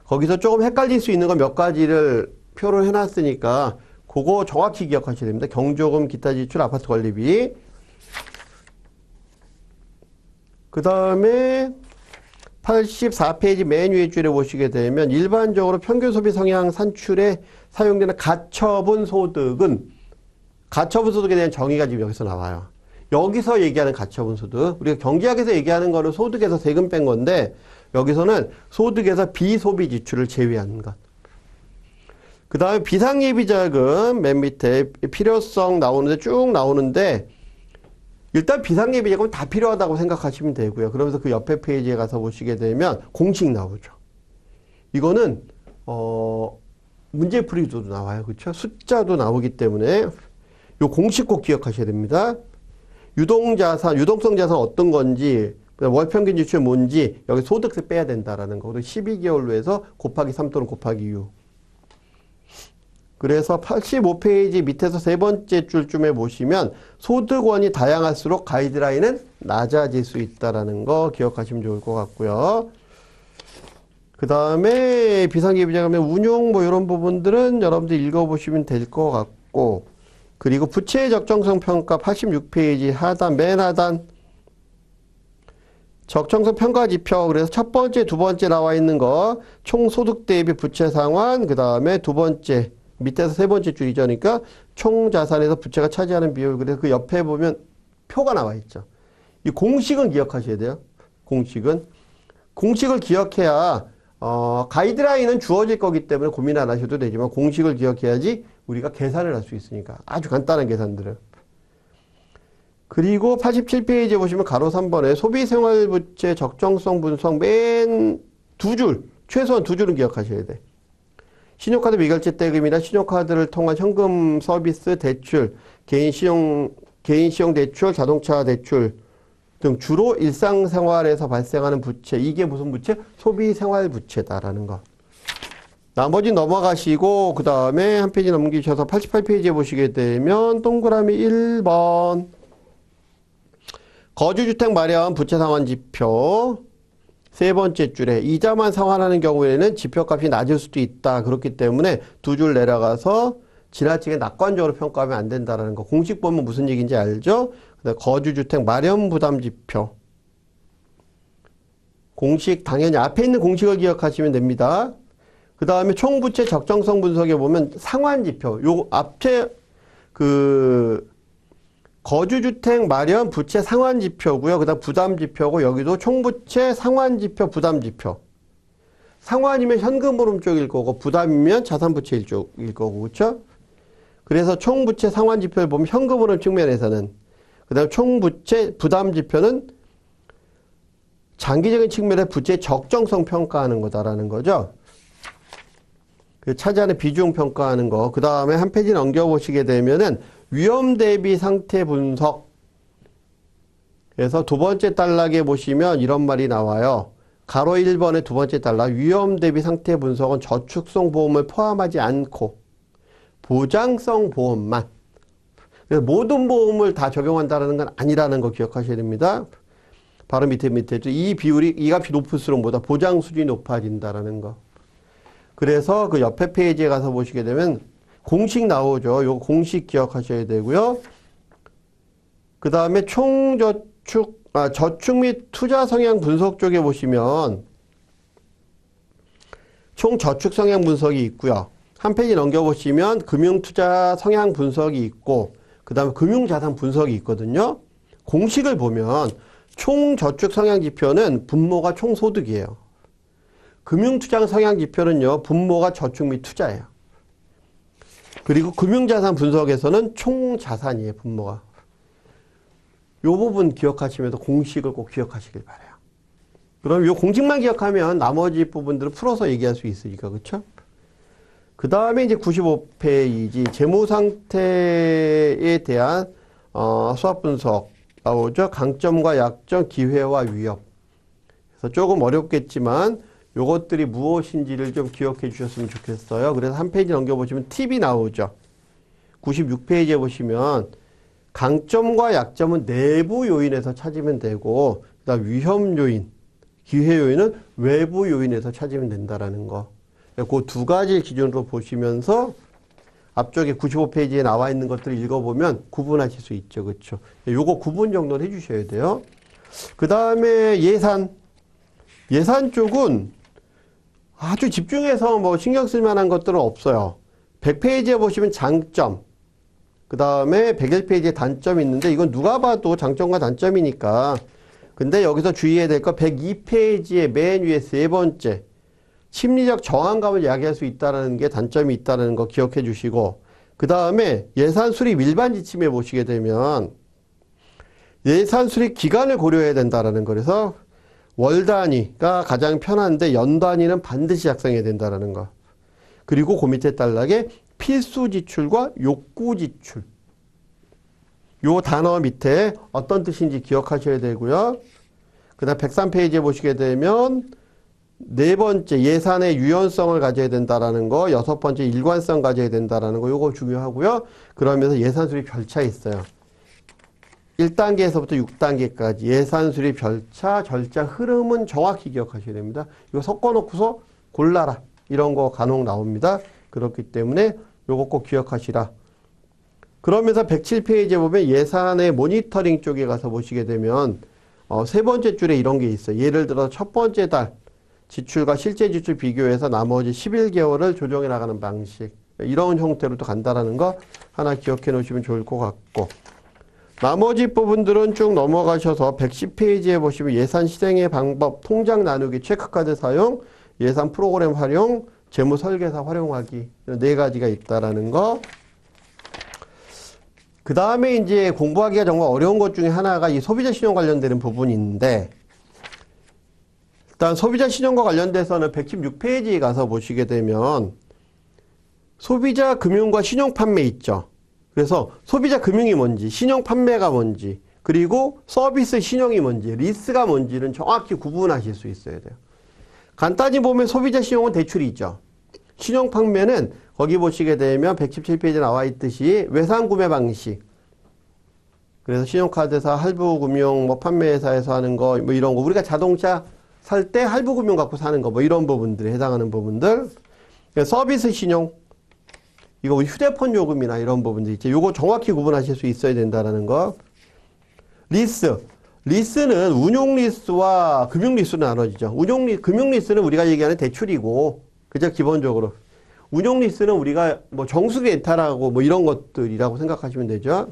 거기서 조금 헷갈릴 수 있는 거 몇 가지를 표를 해놨으니까 그거 정확히 기억하셔야 됩니다. 경조금, 기타 지출, 아파트 관리비. 그 다음에 84페이지 맨 위에 줄에 보시게 되면 일반적으로 평균 소비 성향 산출에 사용되는 가처분 소득은 가처분 소득에 대한 정의가 지금 여기서 나와요. 여기서 얘기하는 가처분 소득, 우리가 경제학에서 얘기하는 거는 소득에서 세금 뺀 건데 여기서는 소득에서 비소비 지출을 제외하는 것. 그 다음에 비상예비자금 맨 밑에 필요성 나오는데 쭉 나오는데 일단 비상예비자금은 다 필요하다고 생각하시면 되고요. 그러면서 그 옆에 페이지에 가서 보시게 되면 공식 나오죠. 이거는 문제풀이도 나와요. 그렇죠? 숫자도 나오기 때문에 요 공식 꼭 기억하셔야 됩니다. 유동자산, 유동성 자산 어떤 건지, 월평균 지출 뭔지, 여기 소득세 빼야 된다라는 거. 그리고 12개월로 해서 곱하기 3 또는 곱하기 6. 그래서 85페이지 밑에서 세 번째 줄쯤에 보시면 소득원이 다양할수록 가이드라인은 낮아질 수 있다라는 거 기억하시면 좋을 것 같고요. 그 다음에 비상예비자금의 운용 뭐 이런 부분들은 여러분들 읽어보시면 될 것 같고, 그리고 부채 적정성 평가 86페이지 하단 맨 하단 적정성 평가 지표. 그래서 첫 번째, 두 번째 나와 있는 거 총 소득 대비 부채 상환, 그 다음에 두 번째 밑에서 세 번째 줄이죠. 그러니까 총 자산에서 부채가 차지하는 비율. 그래서 그 옆에 보면 표가 나와 있죠. 이 공식은 기억하셔야 돼요. 공식을 기억해야 가이드라인은 주어질 거기 때문에 고민 안 하셔도 되지만 공식을 기억해야지 우리가 계산을 할 수 있으니까. 아주 간단한 계산들을. 그리고 87페이지에 보시면 가로 3번에 소비생활부채 적정성 분석 맨 두 줄, 최소한 두 줄은 기억하셔야 돼. 신용카드 미결제 대금이나 신용카드를 통한 현금 서비스 대출, 개인 시용 대출, 자동차 대출 등 주로 일상생활에서 발생하는 부채. 이게 무슨 부채? 소비생활 부채다라는 거. 나머지 넘어가시고 그 다음에 한 페이지 넘기셔서 88페이지에 보시게 되면 동그라미 1번 거주주택 마련 부채 상환 지표 세 번째 줄에 이자만 상환하는 경우에는 지표값이 낮을 수도 있다. 그렇기 때문에 두 줄 내려가서 지나치게 낙관적으로 평가하면 안 된다는 거. 공식 보면 무슨 얘기인지 알죠? 거주주택 마련 부담 지표. 공식 당연히 앞에 있는 공식을 기억하시면 됩니다. 그 다음에 총부채 적정성 분석에 보면 상환 지표. 요 앞에 거주주택 마련 부채 상환 지표고요. 그 다음 부담 지표고 여기도 총부채 상환 지표 부담 지표. 상환이면 현금흐름 쪽일 거고 부담이면 자산부채 쪽일 거고 그렇죠? 그래서 총부채 상환 지표를 보면 현금흐름 측면에서는 그 다음 총부채 부담 지표는 장기적인 측면의 부채 적정성 평가하는 거다라는 거죠. 그 차지하는 비중 평가하는 거. 그 다음에 한 페이지 넘겨보시게 되면은 위험 대비 상태 분석. 그래서 두 번째 단락에 보시면 이런 말이 나와요. 가로 1번의 두 번째 단락. 위험 대비 상태 분석은 저축성 보험을 포함하지 않고 보장성 보험만. 그래서 모든 보험을 다 적용한다는 건 아니라는 거 기억하셔야 됩니다. 바로 밑에 이 비율이 이 값이 높을수록 보다 보장 수준이 높아진다라는 거. 그래서 그 옆에 페이지에 가서 보시게 되면 공식 나오죠. 요 공식 기억하셔야 되고요. 그 다음에 저축 및 투자 성향 분석 쪽에 보시면 총 저축 성향 분석이 있고요. 한 페이지 넘겨보시면 금융 투자 성향 분석이 있고 그 다음에 금융 자산 분석이 있거든요. 공식을 보면 총 저축 성향 지표는 분모가 총 소득이에요. 금융 투자 성향 지표는요. 분모가 저축 및 투자예요. 그리고 금융자산 분석에서는 총 자산이에요. 분모가. 요 부분 기억하시면서 공식을 꼭 기억하시길 바라요. 그럼 요 공식만 기억하면 나머지 부분들을 풀어서 얘기할 수 있으니까 그렇죠? 그 다음에 이제 95페이지 재무 상태에 대한 수합 분석 나오죠. 강점과 약점, 기회와 위협. 그래서 조금 어렵겠지만 요것들이 무엇인지를 좀 기억해 주셨으면 좋겠어요. 그래서 한 페이지 넘겨보시면 팁이 나오죠. 96페이지에 보시면 강점과 약점은 내부 요인에서 찾으면 되고 그다음 위험 요인, 기회 요인은 외부 요인에서 찾으면 된다라는 거. 그 두 가지 기준으로 보시면서 앞쪽에 95페이지에 나와 있는 것들을 읽어보면 구분하실 수 있죠. 그렇죠? 요거 구분 정도는 해주셔야 돼요. 그 다음에 예산 쪽은 아주 집중해서 뭐 신경 쓸 만한 것들은 없어요. 100페이지에 보시면 장점, 그 다음에 101페이지에 단점이 있는데 이건 누가 봐도 장점과 단점이니까. 근데 여기서 주의해야 될 거 102페이지의 맨 위에 세 번째 심리적 저항감을 야기할 수 있다는 게 단점이 있다는 거 기억해 주시고, 그 다음에 예산 수립 일반 지침에 보시게 되면 예산 수립 기간을 고려해야 된다라는 거. 그래서 월 단위가 가장 편한데 연 단위는 반드시 작성해야 된다라는 거. 그리고 그 밑에 딸락에 필수 지출과 욕구 지출. 요 단어 밑에 어떤 뜻인지 기억하셔야 되고요. 그 다음 103페이지에 보시게 되면 네 번째 예산의 유연성을 가져야 된다라는 거, 여섯 번째 일관성 가져야 된다라는 거, 요거 중요하고요. 그러면서 예산 수립 절차 있어요. 1단계에서부터 6단계까지 예산 수립 절차 흐름은 정확히 기억하셔야 됩니다. 이거 섞어놓고서 골라라. 이런 거 간혹 나옵니다. 그렇기 때문에 요거 꼭 기억하시라. 그러면서 107페이지에 보면 예산의 모니터링 쪽에 가서 보시게 되면 세 번째 줄에 이런 게 있어요. 예를 들어 첫 번째 달 지출과 실제 지출 비교해서 나머지 11개월을 조정해 나가는 방식. 이런 형태로 또 간다라는 거 하나 기억해 놓으시면 좋을 것 같고, 나머지 부분들은 쭉 넘어가셔서 110페이지에 보시면 예산 실행의 방법, 통장 나누기, 체크카드 사용, 예산 프로그램 활용, 재무 설계사 활용하기, 네 가지가 있다라는 거. 그 다음에 이제 공부하기가 정말 어려운 것 중에 하나가 이 소비자 신용 관련되는 부분이 있는데, 일단 소비자 신용과 관련돼서는 116페이지에 가서 보시게 되면 소비자 금융과 신용 판매 있죠. 그래서 소비자 금융이 뭔지, 신용 판매가 뭔지, 그리고 서비스 신용이 뭔지, 리스가 뭔지는 정확히 구분하실 수 있어야 돼요. 간단히 보면 소비자 신용은 대출이죠. 신용 판매는 거기 보시게 되면 117페이지에 나와 있듯이 외상 구매 방식. 그래서 신용카드사, 할부금융, 뭐 판매회사에서 하는 거, 뭐 이런 거. 우리가 자동차 살 때 할부금융 갖고 사는 거, 뭐 이런 부분들에 해당하는 부분들. 서비스 신용. 이거 휴대폰 요금이나 이런 부분들 있죠. 요거 정확히 구분하실 수 있어야 된다는 거. 리스. 리스는 운용 리스와 금융 리스로 나눠지죠. 금융 리스는 우리가 얘기하는 대출이고, 그죠? 기본적으로. 운용 리스는 우리가 뭐 정수기 예탈하고 뭐 이런 것들이라고 생각하시면 되죠.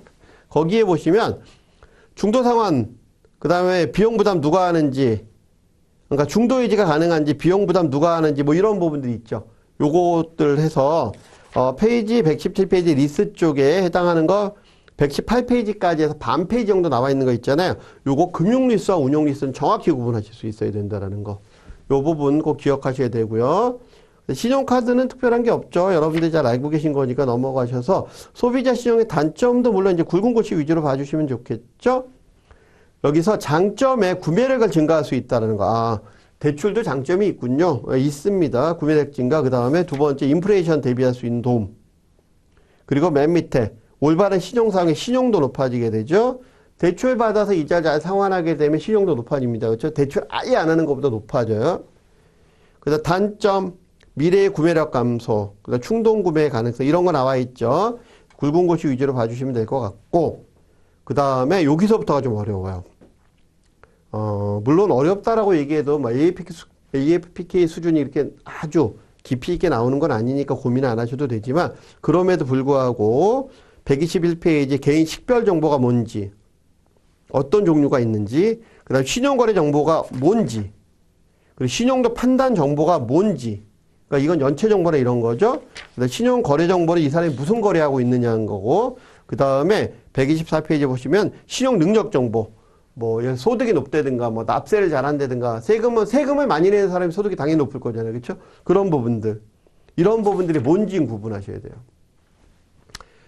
거기에 보시면 중도 상환, 그 다음에 비용 부담 누가 하는지, 그러니까 중도 유지가 가능한지, 비용 부담 누가 하는지 뭐 이런 부분들이 있죠. 요것들 해서 페이지 117페이지 리스 쪽에 해당하는 거 118페이지까지 해서 반 페이지 정도 나와 있는 거 있잖아요. 요거 금융 리스와 운용 리스는 정확히 구분하실 수 있어야 된다는 거. 요 부분 꼭 기억하셔야 되고요. 신용카드는 특별한 게 없죠. 여러분들이 잘 알고 계신 거니까 넘어가셔서 소비자 신용의 단점도 물론 이제 굵은 고치 위주로 봐주시면 좋겠죠. 여기서 장점에 구매력을 증가할 수 있다는 거. 대출도 장점이 있군요. 있습니다. 구매력 증가. 그 다음에 두 번째 인플레이션 대비할 수 있는 도움. 그리고 맨 밑에 올바른 신용상의 신용도 높아지게 되죠. 대출 받아서 이자 잘 상환하게 되면 신용도 높아집니다. 그렇죠? 대출 아예 안 하는 것보다 높아져요. 그래서 단점, 미래의 구매력 감소, 그다음 충동 구매 가능성 이런 거 나와 있죠. 굵은 고치 위주로 봐주시면 될 것 같고, 그 다음에 여기서부터가 좀 어려워요. 물론 어렵다라고 얘기해도 뭐 AFPK 수준이 이렇게 아주 깊이 있게 나오는 건 아니니까 고민 안 하셔도 되지만, 그럼에도 불구하고 121페이지 개인 식별 정보가 뭔지, 어떤 종류가 있는지, 그 다음 신용거래 정보가 뭔지, 그리고 신용도 판단 정보가 뭔지, 그러니까 이건 연체 정보나 이런 거죠. 그다음 신용거래 정보는 이 사람이 무슨 거래하고 있느냐는 거고, 그 다음에 124페이지 보시면 신용 능력 정보, 뭐 소득이 높다든가 뭐 납세를 잘한다든가, 세금을 많이 내는 사람이 소득이 당연히 높을 거잖아요. 그렇죠? 그런 부분들, 이런 부분들이 뭔지 구분하셔야 돼요.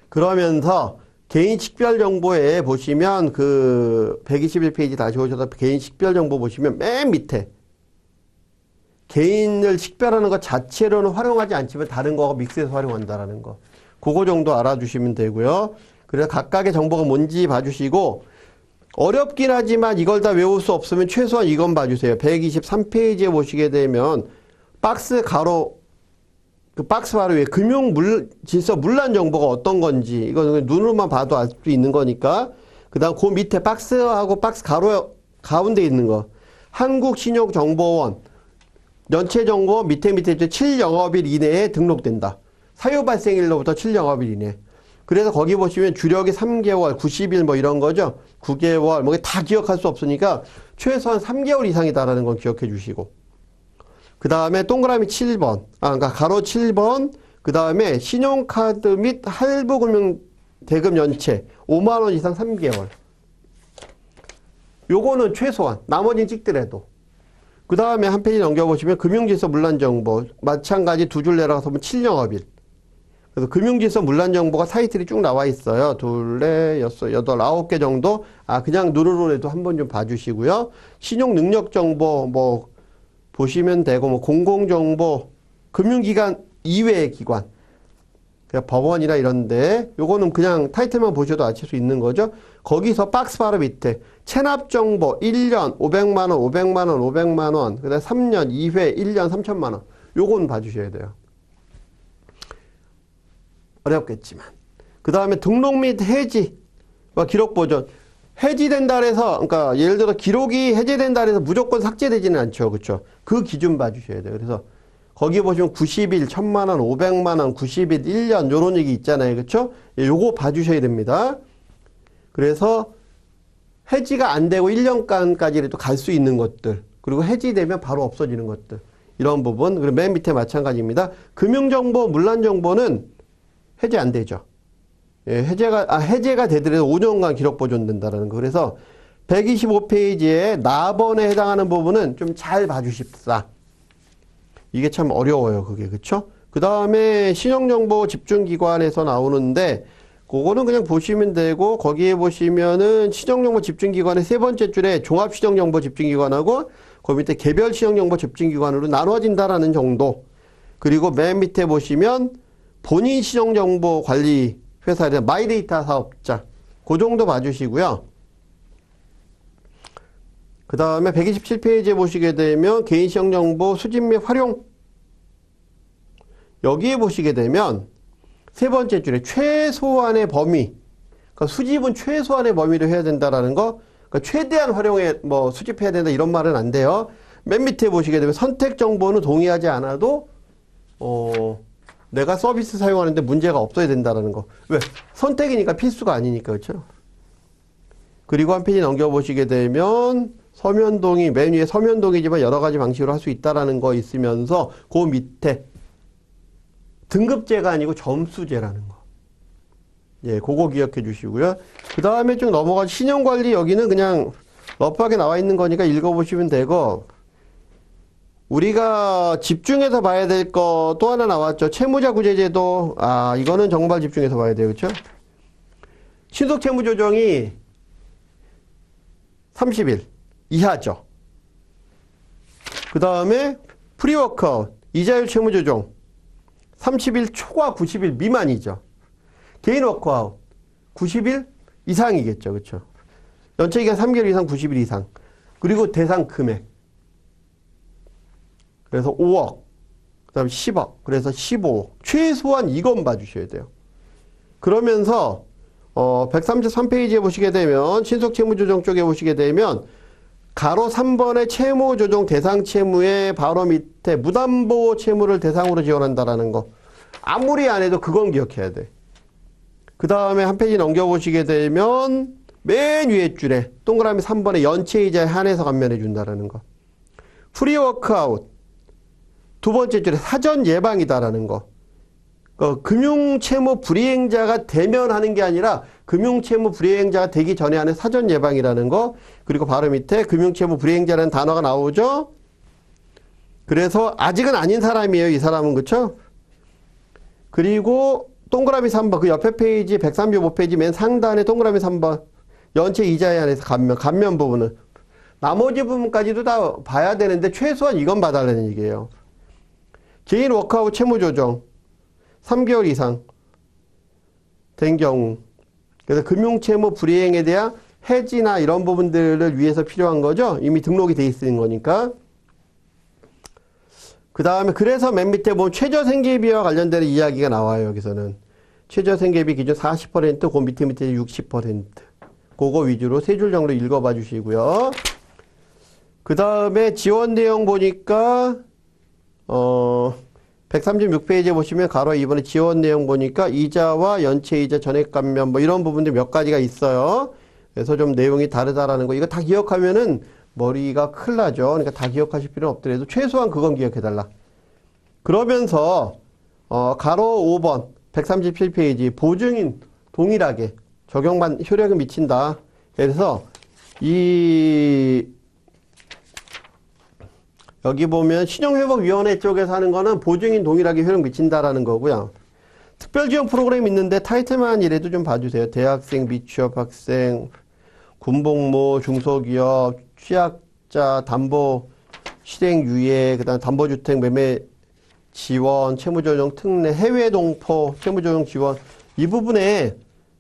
그러면서 개인 식별 정보에 보시면 그 121페이지 다시 오셔서 개인 식별 정보 보시면 맨 밑에 개인을 식별하는 것 자체로는 활용하지 않지만 다른 거하고 믹스해서 활용한다라는 거. 그거 정도 알아주시면 되고요. 그래서 각각의 정보가 뭔지 봐주시고, 어렵긴 하지만 이걸 다 외울 수 없으면 최소한 이건 봐주세요. 123페이지에 보시게 되면 박스 가로, 그 박스 바로 위에 질서 문란 정보가 어떤 건지, 이건 눈으로만 봐도 알 수 있는 거니까. 그 다음 그 밑에 박스하고 박스 가로 가운데 있는 거. 한국신용정보원 연체 정보 밑에 7영업일 이내에 등록된다. 사유 발생일로부터 7영업일 이내. 그래서 거기 보시면 주력이 3개월, 90일 뭐 이런 거죠. 9개월 뭐 다 기억할 수 없으니까 최소한 3개월 이상이다라는 건 기억해 주시고. 그 다음에 동그라미 7번, 그러니까 가로 7번, 그 다음에 신용카드 및 할부금융 대금 연체 5만 원 이상 3개월. 요거는 최소한, 나머지는 찍더라도. 그 다음에 한 페이지 넘겨보시면 금융질서 문란정보, 마찬가지 두 줄 내려가서 보면 7영업일. 그래서 금융질서 문란정보가 타이틀이 쭉 나와 있어요. 둘, 넷, 여섯, 여덟, 9개 정도. 그냥 누르르해도 한번 좀 봐주시고요. 신용능력정보, 뭐, 보시면 되고, 뭐, 공공정보, 금융기관 이외의 기관. 그냥 법원이나 이런데, 요거는 그냥 타이틀만 보셔도 아실 수 있는 거죠. 거기서 박스 바로 밑에, 체납정보 1년 500만원, 500만원, 500만원, 그 다음에 3년 2회 1년 3천만원. 요건 봐주셔야 돼요. 어렵겠지만. 그 다음에 등록 및 해지와 기록 보존. 해지된다 해서, 그러니까 예를 들어 기록이 해제된다 해서 무조건 삭제되지는 않죠. 그렇죠? 그 기준 봐주셔야 돼요. 그래서 거기 보시면 90일, 1000만원, 500만원, 90일, 1년 요런 얘기 있잖아요. 그렇죠? 요거 봐주셔야 됩니다. 그래서 해지가 안 되고 1년간까지라도 갈 수 있는 것들, 그리고 해지되면 바로 없어지는 것들, 이런 부분. 그리고 맨 밑에 마찬가지입니다. 금융정보, 문란정보는 해제 안 되죠. 예, 해제가 되더라도 5년간 기록 보존된다는 거. 그래서 125페이지에 나번에 해당하는 부분은 좀 잘 봐주십사. 이게 참 어려워요, 그게. 그쵸? 그 다음에 신용정보 집중기관에서 나오는데, 그거는 그냥 보시면 되고, 거기에 보시면은 신용정보 집중기관의 세 번째 줄에 종합신용정보 집중기관하고, 그 밑에 개별 신용정보 집중기관으로 나눠진다라는 정도. 그리고 맨 밑에 보시면 본인 신용정보 관리 회사에 대한 마이데이터 사업자. 그 정도 봐주시고요. 그 다음에 127페이지에 보시게 되면 개인 신용정보 수집 및 활용. 여기에 보시게 되면 세 번째 줄에 최소한의 범위. 그러니까 수집은 최소한의 범위로 해야 된다라는 거. 그러니까 최대한 활용해, 뭐 수집해야 된다 이런 말은 안 돼요. 맨 밑에 보시게 되면 선택 정보는 동의하지 않아도, 내가 서비스 사용하는데 문제가 없어야 된다라는 거. 왜? 선택이니까 필수가 아니니까. 그렇죠? 그리고 한 페이지 넘겨보시게 되면 서면동의, 맨 위에 서면동의지만 여러 가지 방식으로 할 수 있다라는 거 있으면서 그 밑에 등급제가 아니고 점수제라는 거. 예, 그거 기억해 주시고요. 그 다음에 쭉 넘어가 신용관리. 여기는 그냥 러프하게 나와 있는 거니까 읽어보시면 되고, 우리가 집중해서 봐야 될 거 또 하나 나왔죠. 채무자구제제도. 이거는 정말 집중해서 봐야 돼요. 그렇죠? 신속채무조정이 30일 이하죠. 그 다음에 프리워크아웃, 이자율 채무조정 30일 초과 90일 미만이죠. 개인 워크아웃 90일 이상이겠죠. 그렇죠? 연체기간 3개월 이상 90일 이상. 그리고 대상 금액. 그래서 5억, 그 다음에 10억, 그래서 15억. 최소한 이건 봐주셔야 돼요. 그러면서 133페이지에 보시게 되면 신속채무조정 쪽에 보시게 되면 가로 3번의 채무조정 대상 채무의 바로 밑에 무담보 채무를 대상으로 지원한다라는 거. 아무리 안 해도 그건 기억해야 돼. 그 다음에 한 페이지 넘겨보시게 되면 맨 위에 줄에 동그라미 3번의 연체이자에 한해서 감면해 준다라는 거. 프리워크아웃. 두 번째 줄에 사전 예방이다라는 거. 금융채무 불이행자가 되면 하는 게 아니라 금융채무 불이행자가 되기 전에 하는 사전 예방이라는 거. 그리고 바로 밑에 금융채무 불이행자라는 단어가 나오죠. 그래서 아직은 아닌 사람이에요. 이 사람은. 그렇죠? 그리고 동그라미 3번 그 옆에 페이지 135페이지 맨 상단에 동그라미 3번 연체 이자에 한해서 감면 부분은 나머지 부분까지도 다 봐야 되는데 최소한 이건 봐달라는 얘기예요. 개인 워크아웃 채무조정 3개월 이상 된 경우, 그래서 금융채무 불이행에 대한 해지나 이런 부분들을 위해서 필요한 거죠. 이미 등록이 돼 있는 거니까. 그 다음에 그래서 맨 밑에 보면 최저생계비와 관련되는 이야기가 나와요. 여기서는 최저생계비 기준 40%, 그 밑에 60%. 그거 위주로 세 줄 정도 읽어봐 주시고요. 그 다음에 지원 내용 보니까 136페이지에 보시면 가로 2번에 지원 내용 보니까 이자와 연체이자 전액감면 뭐 이런 부분들 몇 가지가 있어요. 그래서 좀 내용이 다르다라는 거. 이거 다 기억하면은 머리가 큰일 나죠. 그러니까 다 기억하실 필요는 없더라도 최소한 그건 기억해달라. 그러면서 가로 5번 137페이지 보증인 동일하게 적용만 효력이 미친다. 그래서 여기 보면 신용회복위원회 쪽에서 하는 거는 보증인 동일하게 효력 미친다라는 거고요. 특별지원 프로그램 있는데 타이틀만 이래도 좀 봐주세요. 대학생, 미취업 학생, 군복무, 중소기업, 취약자, 담보 실행 유예, 그다음 담보주택 매매 지원, 채무조정 특례, 해외 동포, 채무조정 지원 이 부분에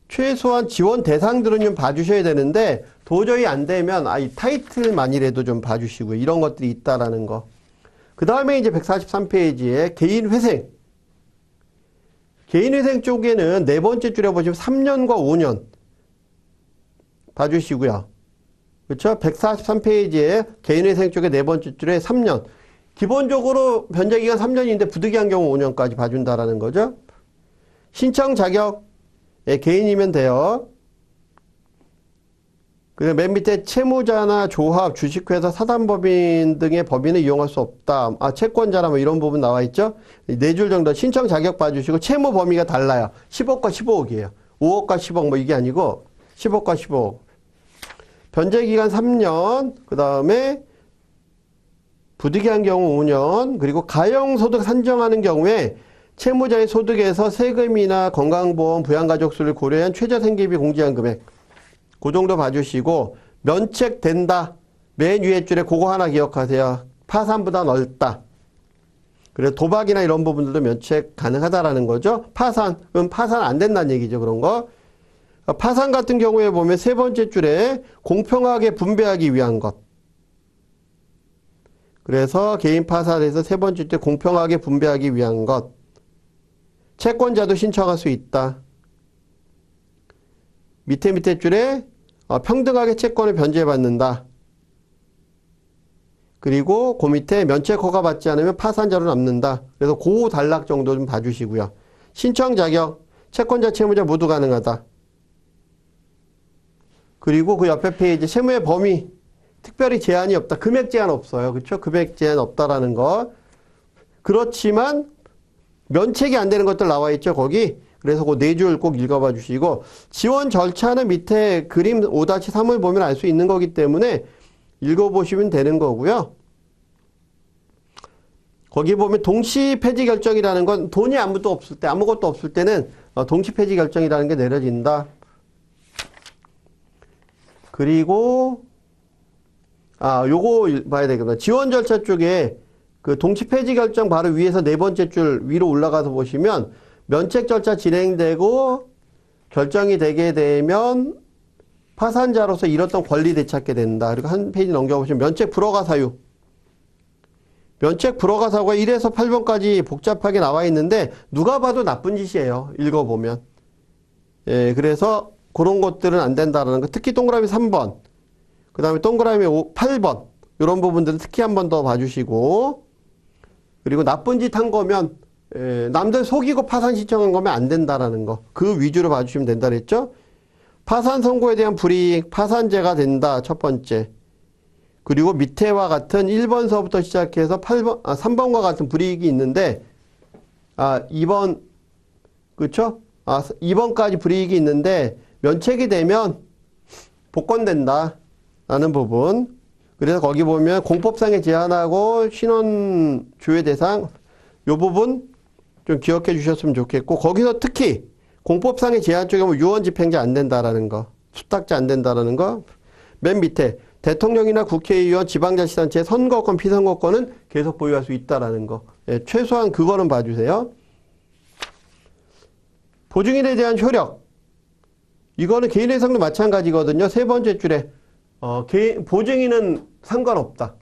최소한 지원 대상들은 좀 봐주셔야 되는데 도저히 안 되면 이 타이틀만이라도 좀 봐주시고요. 이런 것들이 있다라는 거. 그 다음에 이제 143페이지에 개인회생. 개인회생 쪽에는 네 번째 줄에 보시면 3년과 5년 봐주시고요. 그렇죠? 143페이지에 개인회생 쪽에 네 번째 줄에 3년. 기본적으로 변제기간 3년인데 부득이한 경우 5년까지 봐준다라는 거죠. 신청 자격 개인이면 돼요. 그리고 맨 밑에 채무자나 조합, 주식회사, 사단법인 등의 법인을 이용할 수 없다. 채권자나 뭐 이런 부분 나와 있죠. 네 줄 정도 신청 자격 봐주시고 채무 범위가 달라요. 10억과 15억이에요. 5억과 10억 뭐 이게 아니고 10억과 15억. 변제기간 3년, 그 다음에 부득이한 경우 5년, 그리고 가용소득 산정하는 경우에 채무자의 소득에서 세금이나 건강보험, 부양가족수를 고려한 최저생계비 공제한 금액 그 정도 봐주시고 면책된다. 맨 위에 줄에 그거 하나 기억하세요. 파산보다 넓다. 그래서 도박이나 이런 부분들도 면책 가능하다라는 거죠. 그럼 파산 안 된다는 얘기죠. 그런 거. 파산 같은 경우에 보면 세 번째 줄에 공평하게 분배하기 위한 것. 그래서 개인 파산에서 세 번째 줄에 공평하게 분배하기 위한 것. 채권자도 신청할 수 있다. 밑에 줄에 평등하게 채권을 변제받는다. 그리고 그 밑에 면책 허가 받지 않으면 파산자로 남는다. 그래서 그 단락 정도 좀 봐주시고요. 신청 자격, 채권자, 채무자 모두 가능하다. 그리고 그 옆에 페이지 채무의 범위, 특별히 제한이 없다. 금액 제한 없어요. 그렇죠? 금액 제한 없다라는 거. 그렇지만 면책이 안 되는 것들 나와 있죠, 거기. 그래서 그 네 줄 꼭 읽어봐 주시고, 지원 절차는 밑에 그림 5-3을 보면 알 수 있는 거기 때문에 읽어보시면 되는 거고요. 거기 보면 동시 폐지 결정이라는 건 돈이 아무것도 없을 때는 동시 폐지 결정이라는 게 내려진다. 그리고, 요거 봐야 되겠구나. 지원 절차 쪽에 그 동시 폐지 결정 바로 위에서 네 번째 줄 위로 올라가서 보시면 면책 절차 진행되고 결정이 되게 되면 파산자로서 잃었던 권리 되찾게 된다. 그리고 한 페이지 넘겨보시면 면책 불허가 사유. 면책 불허가 사유가 1에서 8번까지 복잡하게 나와 있는데 누가 봐도 나쁜 짓이에요. 읽어보면. 예, 그래서 그런 것들은 안 된다라는 거. 특히 동그라미 3번. 그 다음에 동그라미 8번. 이런 부분들은 특히 한 번 더 봐주시고. 그리고 나쁜 짓 한 거면 남들 속이고 파산 신청한 거면 안 된다라는 거. 그 위주로 봐주시면 된다 그랬죠. 파산 선고에 대한 불이익, 파산죄가 된다. 첫 번째. 그리고 밑에와 같은 1번서부터 시작해서 3번과 같은 불이익이 있는데 2번 그렇죠? 2번까지 불이익이 있는데 면책이 되면 복권된다. 라는 부분. 그래서 거기 보면 공법상의 제한하고 신원 조회 대상 요 부분 좀 기억해 주셨으면 좋겠고 거기서 특히 공법상의 제한 쪽에 뭐 유언 집행자 안 된다라는 거, 수탁자 안 된다라는 거. 맨 밑에 대통령이나 국회의원, 지방자치단체 선거권, 피선거권은 계속 보유할 수 있다라는 거. 예, 최소한 그거는 봐주세요. 보증인에 대한 효력. 이거는 개인회생도 마찬가지거든요. 세 번째 줄에 보증인은 상관없다.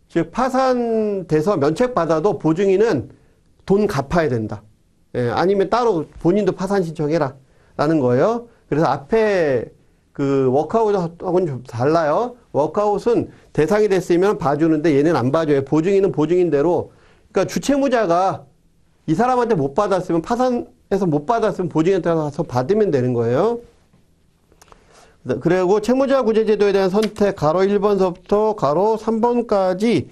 즉 파산돼서 면책받아도 보증인은 돈 갚아야 된다. 예, 아니면 따로 본인도 파산 신청해라 라는 거예요. 그래서 앞에 그 워크아웃하고는 좀 달라요. 워크아웃은 대상이 됐으면 봐주는데 얘는 안 봐줘요. 보증인은 보증인대로. 그러니까 주채무자가 이 사람한테 못 받았으면 파산해서 못 받았으면 보증인한테 가서 받으면 되는 거예요. 그리고 채무자 구제제도에 대한 선택 가로 1번서부터 가로 3번까지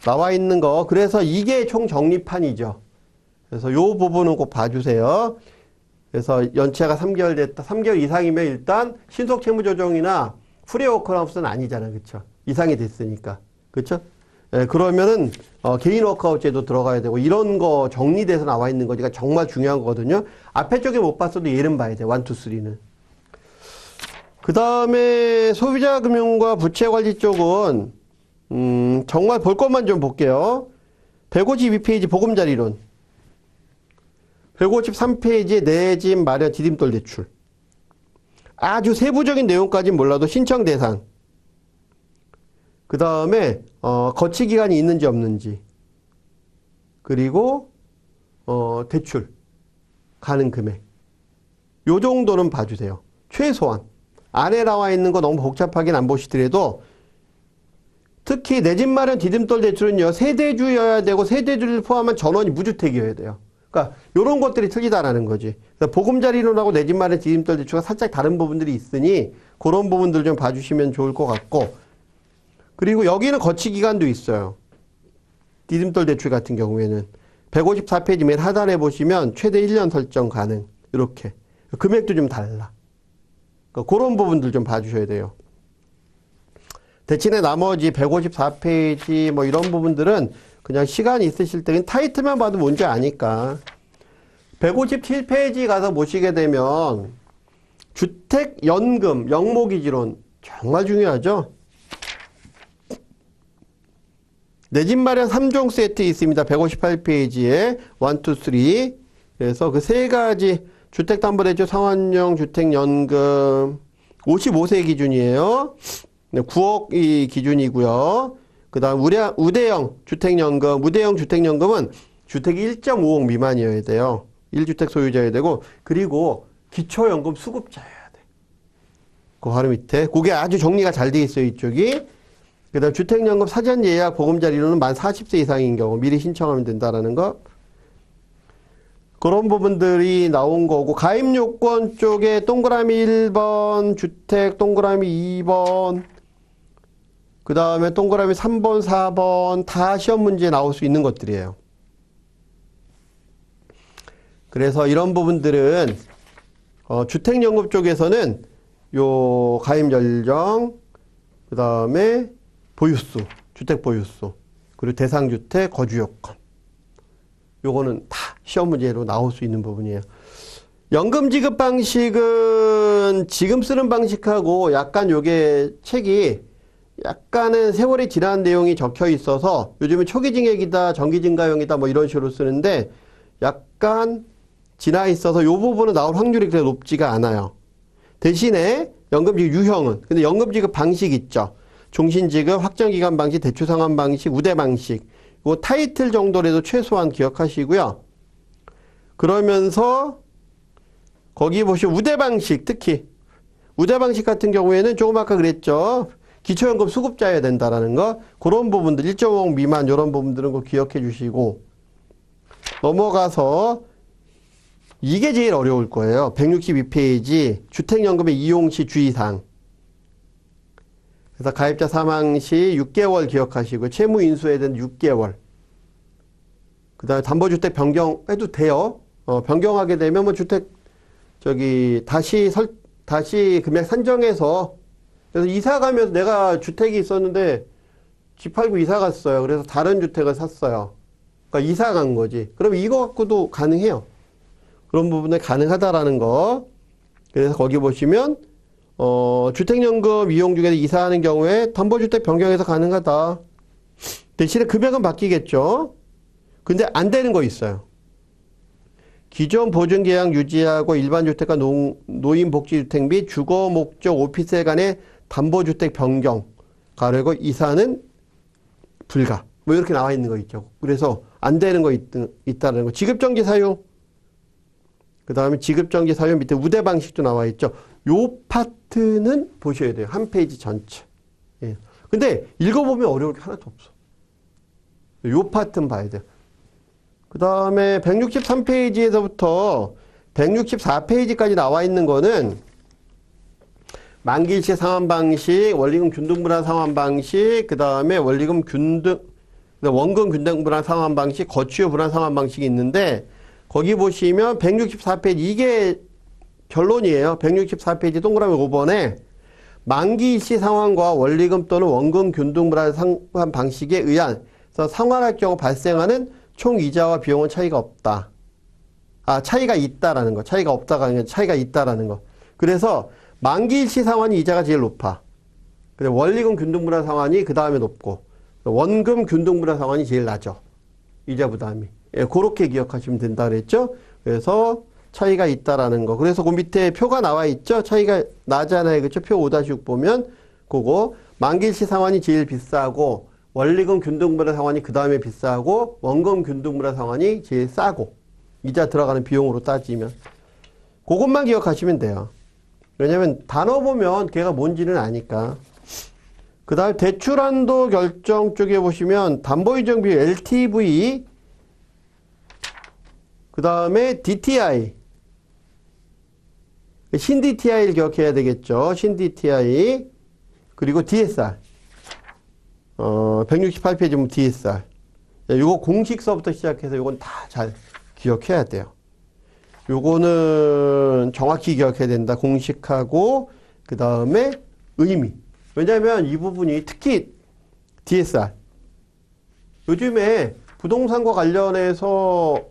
나와 있는 거. 그래서 이게 총 정리판이죠. 그래서 요 부분은 꼭 봐주세요. 그래서 연체가 3개월 됐다. 3개월 이상이면 일단 신속 채무 조정이나 프리워크아웃은 아니잖아요. 그쵸? 이상이 됐으니까. 그쵸? 예, 그러면은, 개인 워크아웃 제도 들어가야 되고, 이런 거 정리돼서 나와 있는 거니까 정말 중요한 거거든요. 앞에 쪽에 못 봤어도 얘는 봐야 돼. 1, 2, 3는. 그 다음에 소비자 금융과 부채 관리 쪽은, 정말 볼 것만 좀 볼게요. 152페이지 보금자리론. 153페이지에 내 집 마련 디딤돌 대출. 아주 세부적인 내용까지는 몰라도 신청 대상. 그 다음에 거치 기간이 있는지 없는지. 그리고 대출 가능 금액. 요 정도는 봐주세요. 최소한. 안에 나와 있는 거 너무 복잡하긴 안 보시더라도 특히 내 집 마련 디딤돌 대출은요. 세대주여야 되고 세대주를 포함한 전원이 무주택이어야 돼요. 그러니까 요런 것들이 틀리다라는 거지. 보금자리론하고 내 집 마련 디딤돌 대출과 살짝 다른 부분들이 있으니 그런 부분들 좀 봐주시면 좋을 것 같고, 그리고 여기는 거치 기간도 있어요. 디딤돌 대출 같은 경우에는 154페이지 맨 하단에 보시면 최대 1년 설정 가능. 이렇게 금액도 좀 달라. 그러니까 그런 부분들 좀 봐주셔야 돼요. 대신에 나머지 154페이지 뭐 이런 부분들은 그냥 시간 있으실 때는 타이틀만 봐도 뭔지 아니까. 157페이지 가서 보시게 되면 주택연금 영모기지론 정말 중요하죠. 내 집 마련 3종 세트 있습니다. 158페이지에 1, 2, 3. 그래서 그 세 가지 주택담보대출 상환형 주택연금 55세 기준이에요. 9억이 기준이고요. 그 다음 우대형 주택연금, 우대형 주택연금은 주택이 1.5억 미만이어야 돼요. 1주택 소유자여야 되고, 그리고 기초연금 수급자여야 돼. 그 바로 밑에. 그게 아주 정리가 잘 돼 있어요, 이쪽이. 그 다음 주택연금 사전 예약 보금자리로는 만 40세 이상인 경우 미리 신청하면 된다라는 거. 그런 부분들이 나온 거고, 가입요건 쪽에 동그라미 1번, 주택 동그라미 2번, 그 다음에 동그라미 3번, 4번 다 시험 문제에 나올 수 있는 것들이에요. 그래서 이런 부분들은 주택연금 쪽에서는 요 가입 연령, 그 다음에 보유수, 주택 보유수, 그리고 대상주택 거주요건, 요거는 다 시험 문제로 나올 수 있는 부분이에요. 연금 지급 방식은 지금 쓰는 방식하고 약간 요게 책이 약간은 세월이 지난 내용이 적혀 있어서 요즘은 초기증액이다, 정기증가형이다 뭐 이런 식으로 쓰는데 약간 지나 있어서 요 부분은 나올 확률이 그렇게 높지가 않아요. 대신에 연금지급 유형은, 근데 연금지급 방식 있죠. 종신지급, 확정기간 방식, 대출상환 방식, 우대 방식. 요 타이틀 정도라도 최소한 기억하시고요. 그러면서 거기 보시면 우대 방식, 특히 우대 방식 같은 경우에는 조금 아까 그랬죠. 기초연금 수급자여야 된다라는 거. 그런 부분들 1.5억 미만 이런 부분들은 꼭 기억해 주시고, 넘어가서 이게 제일 어려울 거예요. 162페이지 주택연금의 이용시 주의사항. 그래서 가입자 사망 시 6개월 기억하시고, 채무 인수에 대한 6개월. 그 다음에 담보주택 변경해도 돼요. 변경하게 되면 뭐 주택 다시 금액 산정해서, 그래서 이사 가면서 내가 주택이 있었는데 집 팔고 이사 갔어요. 그래서 다른 주택을 샀어요. 그러니까 이사 간 거지. 그럼 이거 갖고도 가능해요. 그런 부분에 가능하다라는 거. 그래서 거기 보시면 주택연금 이용 중에서 이사하는 경우에 담보주택 변경해서 가능하다. 대신에 금액은 바뀌겠죠. 근데 안 되는 거 있어요. 기존 보증계약 유지하고 일반주택과 노인복지주택 및 주거목적 오피스텔 간의 담보주택 변경, 가르고 이사는 불가. 뭐 이렇게 나와 있는 거 있죠. 그래서 안 되는 거 있다는 거. 지급정지 사유. 그 다음에 지급정지 사유 밑에 우대 방식도 나와 있죠. 요 파트는 보셔야 돼요. 한 페이지 전체. 예. 근데 읽어보면 어려울 게 하나도 없어. 요 파트는 봐야 돼요. 그 다음에 163페이지에서부터 164페이지까지 나와 있는 거는 만기일시 상환 방식, 원리금 균등분할 상환 방식, 그 다음에 원금 균등 분할 상환 방식, 거치후 분할 상환 방식이 있는데 거기 보시면 164페이지 이게 결론이에요. 164페이지 동그라미 5번에 만기일시 상환과 원리금 또는 원금 균등 분할 상환 방식에 의한 상환할 경우 발생하는 총 이자와 비용은 차이가 없다. 차이가 있다라는 거. 차이가 없다가 아니라 차이가 있다라는 거. 그래서 만기일시 상환이 이자가 제일 높아. 근데 원리금 균등분할 상환이 그 다음에 높고 원금 균등분할 상환이 제일 낮죠. 이자 부담이. 예, 그렇게 기억하시면 된다 그랬죠. 그래서 차이가 있다라는 거. 그래서 그 밑에 표가 나와 있죠. 차이가 나잖아요. 그렇죠. 표 5-6 보면 그거 만기일시 상환이 제일 비싸고 원리금 균등분할 상환이 그 다음에 비싸고 원금 균등분할 상환이 제일 싸고 이자 들어가는 비용으로 따지면 그것만 기억하시면 돼요. 왜냐면 단어 보면 걔가 뭔지는 아니까. 그 다음 대출한도 결정 쪽에 보시면 담보유정 비율 LTV 그 다음에 DTI 신 DTI를 기억해야 되겠죠. 신 DTI 그리고 DSR 168페이지 보면 DSR 요거 공식서부터 시작해서 요건 다 잘 기억해야 돼요. 요거는 정확히 기억해야 된다. 공식하고 그 다음에 의미. 왜냐하면 이 부분이 특히 DSR 요즘에 부동산과 관련해서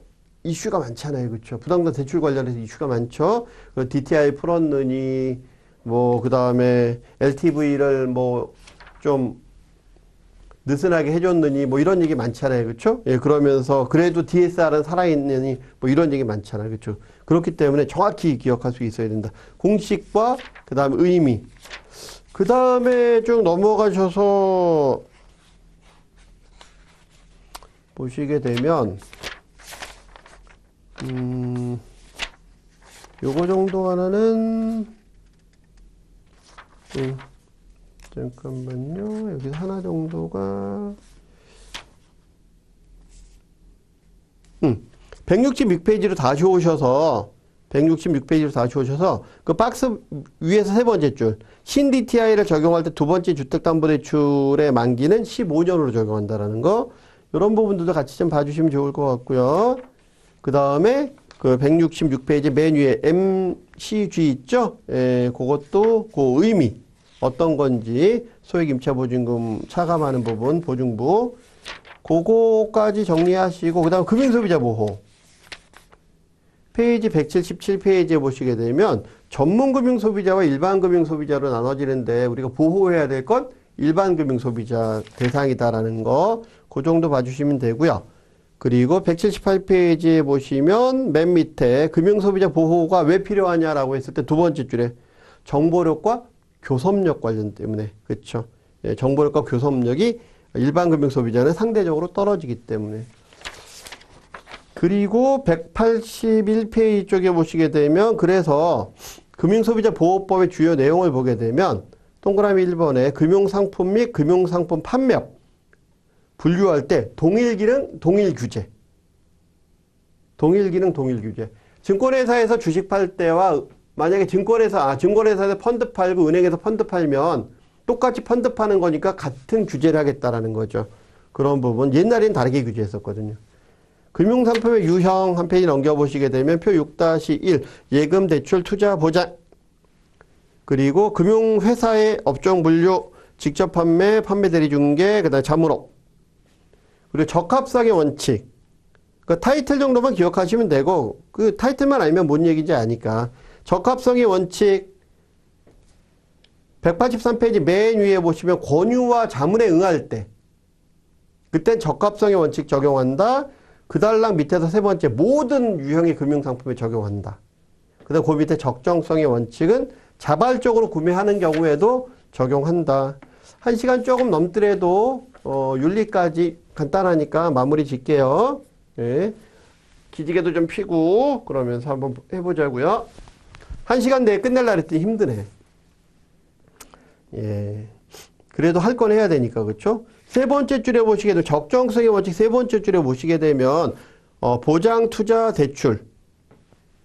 이슈가 많잖아요. 그렇죠? 부동산 대출 관련해서 이슈가 많죠. DTI 풀었느니 뭐 그 다음에 LTV를 뭐 좀 느슨하게 해줬느니 뭐 이런 얘기 많잖아요. 그렇죠? 예, 그러면서 그래도 DSR은 살아있느니 뭐 이런 얘기 많잖아요. 그렇죠? 그렇기 때문에 정확히 기억할 수 있어야 된다. 공식과 그 다음에 의미. 그 다음에 쭉 넘어가셔서 보시게 되면 요거 정도 하나는 잠깐만요. 여기 하나 정도가 166페이지로 다시 오셔서 166페이지로 다시 오셔서 그 박스 위에서 세 번째 줄 신 DTI를 적용할 때 두 번째 주택담보대출의 만기는 15년으로 적용한다라는 거 이런 부분들도 같이 좀 봐주시면 좋을 것 같고요. 그 다음에 그 166페이지 맨 위에 MCG 있죠? 예, 그것도 그 의미 어떤 건지 소액 임차 보증금 차감하는 부분 보증부 그거까지 정리하시고 그 다음 금융소비자 보호 페이지 177페이지에 보시게 되면 전문금융소비자와 일반금융소비자로 나눠지는데 우리가 보호해야 될 건 일반금융소비자 대상이다라는 거 그 정도 봐주시면 되고요. 그리고 178페이지에 보시면 맨 밑에 금융소비자 보호가 왜 필요하냐라고 했을 때 두 번째 줄에 정보력과 교섭력 관련 때문에 그렇죠. 예, 정보력과 교섭력이 일반금융소비자는 상대적으로 떨어지기 때문에 그리고 181페이지 쪽에 보시게 되면 그래서 금융소비자 보호법의 주요 내용을 보게 되면 동그라미 1번에 금융상품 및 금융상품 판매업 분류할 때 동일기능, 동일규제 동일기능, 동일규제 증권회사에서 주식 팔 때와 만약에 증권회사에서 펀드 팔고 은행에서 펀드 팔면 똑같이 펀드 파는 거니까 같은 규제를 하겠다라는 거죠. 그런 부분 옛날에는 다르게 규제했었거든요. 금융상품의 유형 한 페이지 넘겨보시게 되면 표 6-1 예금 대출 투자 보장 그리고 금융회사의 업종 분류 직접 판매, 판매 대리 중개, 그 다음에 자문업 그리고 적합성의 원칙 그 타이틀 정도만 기억하시면 되고 그 타이틀만 알면 뭔 얘기인지 아니까 적합성의 원칙 183페이지 맨 위에 보시면 권유와 자문에 응할 때 그땐 적합성의 원칙 적용한다. 그 달랑 밑에서 세 번째 모든 유형의 금융상품에 적용한다. 그 다음 그 밑에 적정성의 원칙은 자발적으로 구매하는 경우에도 적용한다. 1시간 조금 넘더라도 윤리까지 간단하니까 마무리 짓게요. 예. 기지개도 좀 피고 그러면서 한번 해보자고요. 1시간 내에 끝낼라 그랬더니 힘드네. 예. 그래도 할 건 해야 되니까 그렇죠? 세 번째 줄에 보시게 되면 적정성의 원칙 세 번째 줄에 보시게 되면 보장 투자 대출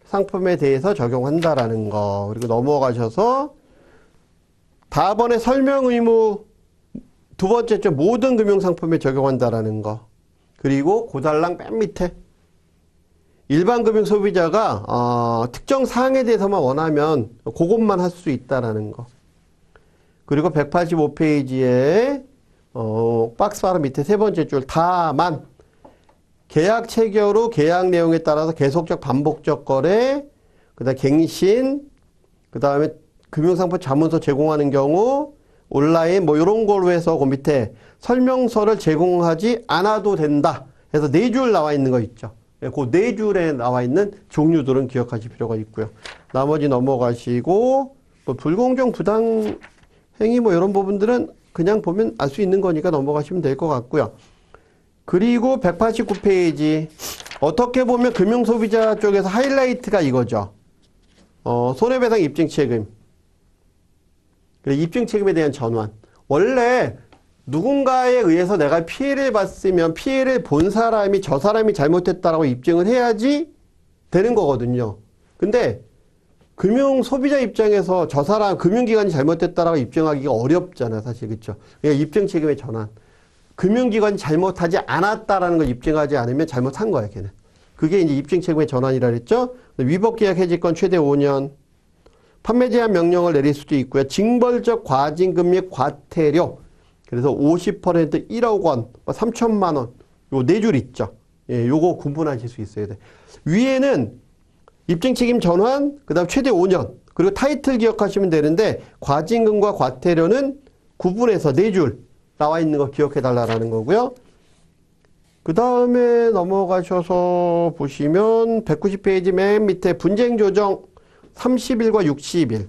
상품에 대해서 적용한다라는 거. 그리고 넘어가셔서 4번의 설명 의무 두 번째 줄 모든 금융상품에 적용한다라는 거. 그리고 고달랑 맨 밑에 일반 금융 소비자가 특정 사항에 대해서만 원하면 그것만 할 수 있다라는 거. 그리고 185페이지에 박스 바로 밑에 세 번째 줄 다만 계약 체결 후 계약 내용에 따라서 계속적 반복적 거래, 그다음 갱신, 그다음에 금융상품 자문서 제공하는 경우 온라인 뭐 이런 걸로 해서 그 밑에 설명서를 제공하지 않아도 된다 해서 네 줄 나와 있는 거 있죠. 그 네 줄에 나와 있는 종류들은 기억하실 필요가 있고요. 나머지 넘어가시고 뭐 불공정 부당 행위 뭐 이런 부분들은 그냥 보면 알 수 있는 거니까 넘어가시면 될 것 같고요. 그리고 189페이지 어떻게 보면 금융소비자 쪽에서 하이라이트가 이거죠. 손해배상 입증책임. 그리고 입증책임에 대한 전환. 원래 누군가에 의해서 내가 피해를 봤으면 피해를 본 사람이 저 사람이 잘못했다라고 입증을 해야지 되는 거거든요. 근데 금융소비자 입장에서 저 사람 금융기관이 잘못했다라고 입증하기가 어렵잖아요. 사실 그렇죠. 그러니까 입증책임의 전환. 금융기관이 잘못하지 않았다라는 걸 입증하지 않으면 잘못한 거야, 걔는. 그게 이제 입증책임의 전환이라 그랬죠. 위법계약 해지권 최대 5년. 판매 제한 명령을 내릴 수도 있고요. 징벌적 과징금 및 과태료. 그래서 50% 1억 원, 3천만 원. 요 네 줄 있죠. 예, 요거 구분하실 수 있어야 돼. 위에는 입증책임 전환, 그 다음 최대 5년. 그리고 타이틀 기억하시면 되는데 과징금과 과태료는 구분해서 네 줄 나와 있는 거 기억해 달라는 거고요. 그 다음에 넘어가셔서 보시면 190페이지 맨 밑에 분쟁 조정 30일과 60일.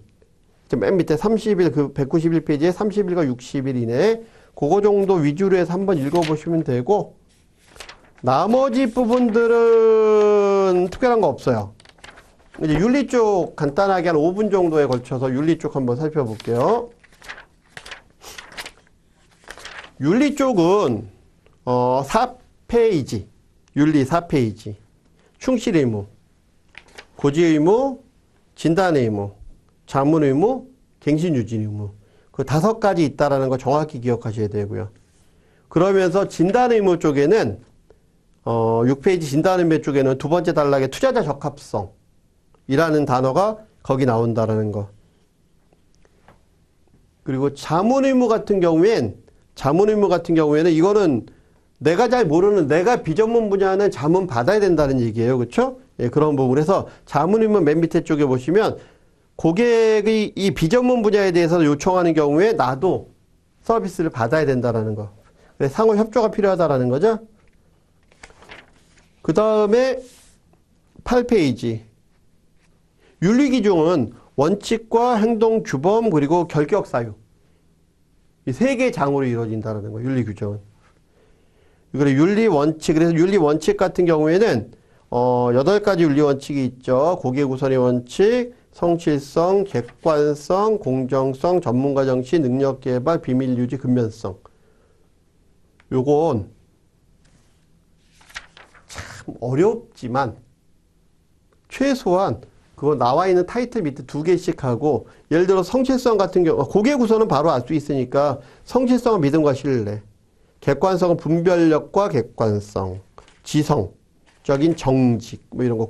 맨 밑에 30일, 그 191페이지에 30일과 60일 이내에 그거 정도 위주로 해서 한번 읽어보시면 되고, 나머지 부분들은 특별한 거 없어요. 이제 윤리 쪽 간단하게 한 5분 정도에 걸쳐서 윤리 쪽 한번 살펴볼게요. 윤리 쪽은 4페이지, 윤리 4페이지, 충실 의무, 고지 의무, 진단 의무, 자문 의무, 갱신 유지 의무. 그 5가지 있다라는 거 정확히 기억하셔야 되고요. 그러면서 진단 의무 쪽에는 6페이지 진단 의무 쪽에는 두 번째 단락에 투자자 적합성 이라는 단어가 거기 나온다라는 거. 그리고 자문 의무 같은 경우에는 이거는 내가 잘 모르는 내가 비전문 분야는 자문 받아야 된다는 얘기예요. 그렇죠? 예, 그런 부분에서 자문 의무 맨 밑에 쪽에 보시면 고객이 이 비전문 분야에 대해서 요청하는 경우에 나도 서비스를 받아야 된다라는 거. 그래서 상호 협조가 필요하다라는 거죠. 그 다음에 8페이지. 윤리기준은 원칙과 행동 규범 그리고 결격 사유. 이 세 개의 장으로 이루어진다는 거예요. 윤리규정은. 그리고 윤리원칙. 그래서 윤리원칙 같은 경우에는 8가지 윤리원칙이 있죠. 고객 우선의 원칙, 성실성, 객관성, 공정성, 전문가 정치, 능력 개발, 비밀 유지, 근면성. 요건 참 어렵지만 최소한 그거 나와 있는 타이틀 밑에 2개씩 하고, 예를 들어 성실성 같은 경우 고객 우선은 바로 알 수 있으니까 성실성은 믿음과 신뢰, 객관성은 분별력과 객관성, 지성적인 정직 뭐 이런 거,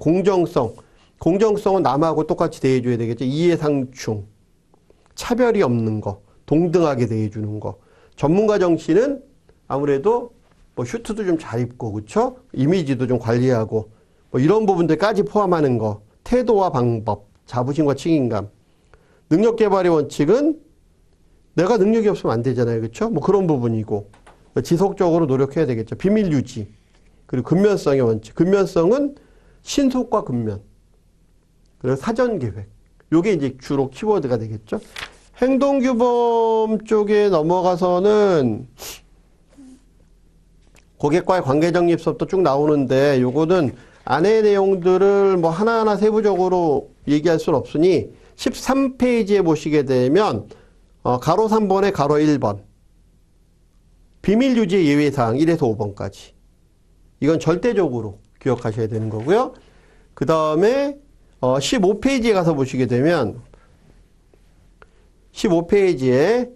공정성은 남하고 똑같이 대해줘야 되겠죠. 이해상충, 차별이 없는 거, 동등하게 대해주는 거. 전문가 정치는 아무래도 뭐 슈트도 좀 잘 입고, 그렇죠? 이미지도 좀 관리하고 뭐 이런 부분들까지 포함하는 거. 태도와 방법, 자부심과 책임감. 능력 개발의 원칙은 내가 능력이 없으면 안 되잖아요. 그렇죠? 뭐 그런 부분이고. 지속적으로 노력해야 되겠죠. 비밀 유지. 그리고 근면성의 원칙. 근면성은 신속과 근면. 그리고 사전 계획. 요게 이제 주로 키워드가 되겠죠. 행동규범 쪽에 넘어가서는 고객과의 관계 정립서부터 쭉 나오는데, 요거는 안의 내용들을 뭐 하나하나 세부적으로 얘기할 수는 없으니 13페이지에 보시게 되면 가로 3번에 가로 1번 비밀 유지 예외사항 1에서 5번까지 이건 절대적으로 기억하셔야 되는 거고요. 그 다음에 15페이지에 가서 보시게 되면 15페이지에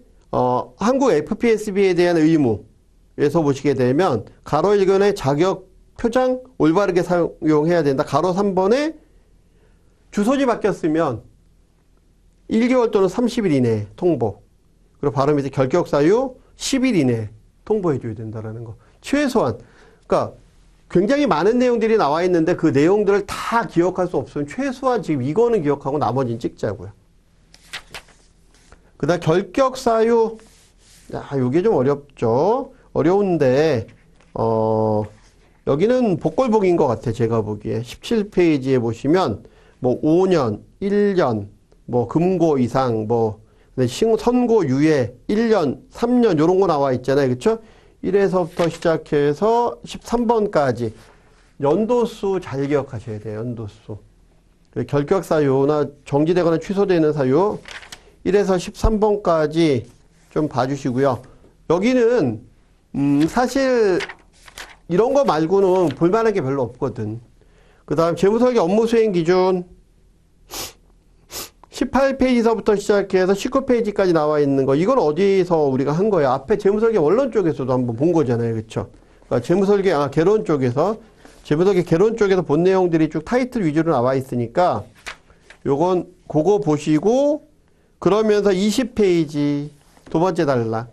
한국 FPSB에 대한 의무에서 보시게 되면 가로 1번에 자격 표장 올바르게 사용해야 된다. 가로 3번에 주소지 바뀌었으면 1개월 또는 30일 이내에 통보. 그리고 바로 밑에 결격 사유 10일 이내에 통보해 줘야 된다는 거. 최소한. 그러니까 굉장히 많은 내용들이 나와 있는데 그 내용들을 다 기억할 수 없으면 최소한 지금 이거는 기억하고 나머지는 찍자고요. 그 다음 결격 사유. 이게 좀 어렵죠. 어려운데 여기는 복골복인 것 같아. 제가 보기에 17페이지에 보시면 뭐 5년, 1년, 뭐 금고 이상, 뭐 선고 유예 1년, 3년 요런 거 나와 있잖아요. 그렇죠? 1에서부터 시작해서 13번까지 연도수 잘 기억하셔야 돼요. 연도수. 결격 사유나 정지되거나 취소되는 사유 1에서 13번까지 좀 봐주시고요. 여기는 사실 이런 거 말고는 볼만한 게 별로 없거든. 그 다음 재무설계 업무 수행 기준 18페이지서부터 시작해서 19페이지까지 나와 있는 거. 이건 어디서 우리가 한 거예요? 앞에 재무설계 원론 쪽에서도 한번 본 거잖아요. 그렇죠? 그러니까 재무설계 개론 쪽에서 재무설계 개론 쪽에서 본 내용들이 쭉 타이틀 위주로 나와 있으니까 요건 그거 보시고 그러면서 20페이지 두 번째 단락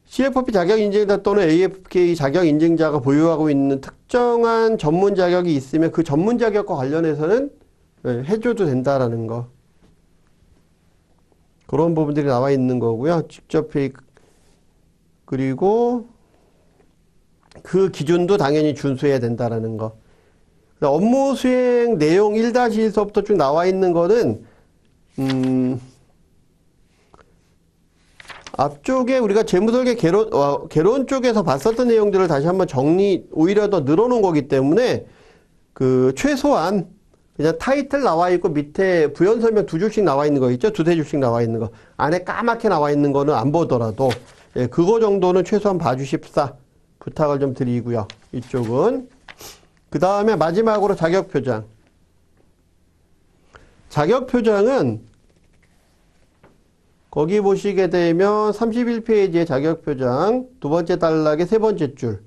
CFP 자격 인증자 또는 AFK 자격 인증자가 보유하고 있는 특정한 전문 자격이 있으면 그 전문 자격과 관련해서는 해줘도 된다라는 거. 그런 부분들이 나와 있는 거고요. 직접 그리고 그 기준도 당연히 준수해야 된다라는 거. 업무 수행 내용 1-1서부터 쭉 나와 있는 거는 앞쪽에 우리가 재무설계 개론 쪽에서 봤었던 내용들을 다시 한번 오히려 더 늘어놓은 거기 때문에 그 최소한 그냥 타이틀 나와 있고 밑에 부연 설명 2줄씩 나와 있는 거 있죠? 2-3줄씩 나와 있는 거. 안에 까맣게 나와 있는 거는 안 보더라도 그거 정도는 최소한 봐주십사 부탁을 좀 드리고요. 이쪽은. 그 다음에 마지막으로 자격표장. 자격표장은 거기 보시게 되면 31페이지의 자격표장 두 번째 단락의 세 번째 줄.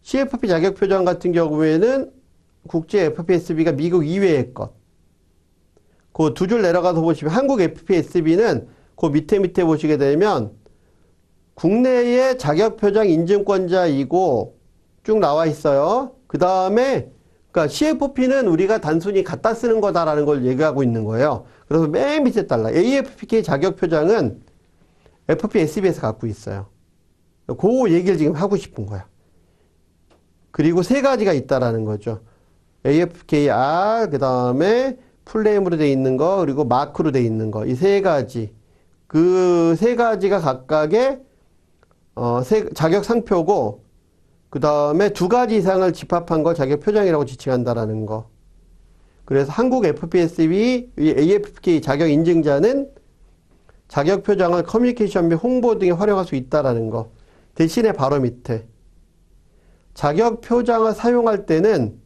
CFP 자격표장 같은 경우에는 국제 FPSB가 미국 이외의 것. 그 두 줄 내려가서 보시면 한국 FPSB는 그 밑에 보시게 되면 국내의 자격표장 인증권자이고 쭉 나와 있어요. 그 다음에 그러니까 CFP는 우리가 단순히 갖다 쓰는 거다라는 걸 얘기하고 있는 거예요. 그래서 맨 밑에 달라. AFK 자격표장은 FPSB에서 갖고 있어요. 그 얘기를 지금 하고 싶은 거야. 그리고 세 가지가 있다라는 거죠. AFKR, 그 다음에 플레임으로 돼 있는 거, 그리고 마크로 돼 있는 거. 이 세 가지. 그 세 가지가 각각의 자격 상표고, 그 다음에 두 가지 이상을 집합한 걸 자격 표장이라고 지칭한다라는 거. 그래서 한국 FPSB, AFK 자격 인증자는 자격 표장을 커뮤니케이션 및 홍보 등에 활용할 수 있다라는 거. 대신에 바로 밑에 자격 표장을 사용할 때는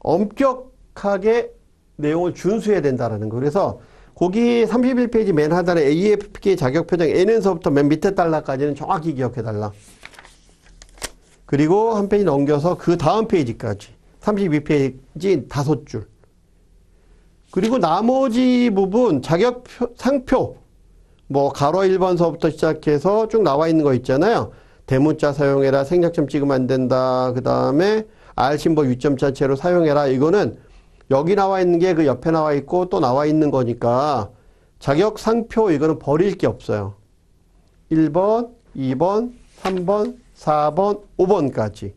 엄격하게 내용을 준수해야 된다라는 거. 그래서 거기 31페이지 맨 하단에 AFK 자격 표장 N에서부터 맨 밑에 단락까지는 정확히 기억해달라. 그리고 한 페이지 넘겨서 그 다음 페이지까지 32페이지 5줄. 그리고 나머지 부분 자격 상표 뭐 가로 1번서부터 시작해서 쭉 나와 있는 거 있잖아요. 대문자 사용해라. 생략점 찍으면 안 된다. 그 다음에 R 심볼 위점 자체로 사용해라. 이거는 여기 나와 있는 게 그 옆에 나와 있고 또 나와 있는 거니까 자격 상표 이거는 버릴 게 없어요. 1번, 2번, 3번, 4번, 5번까지.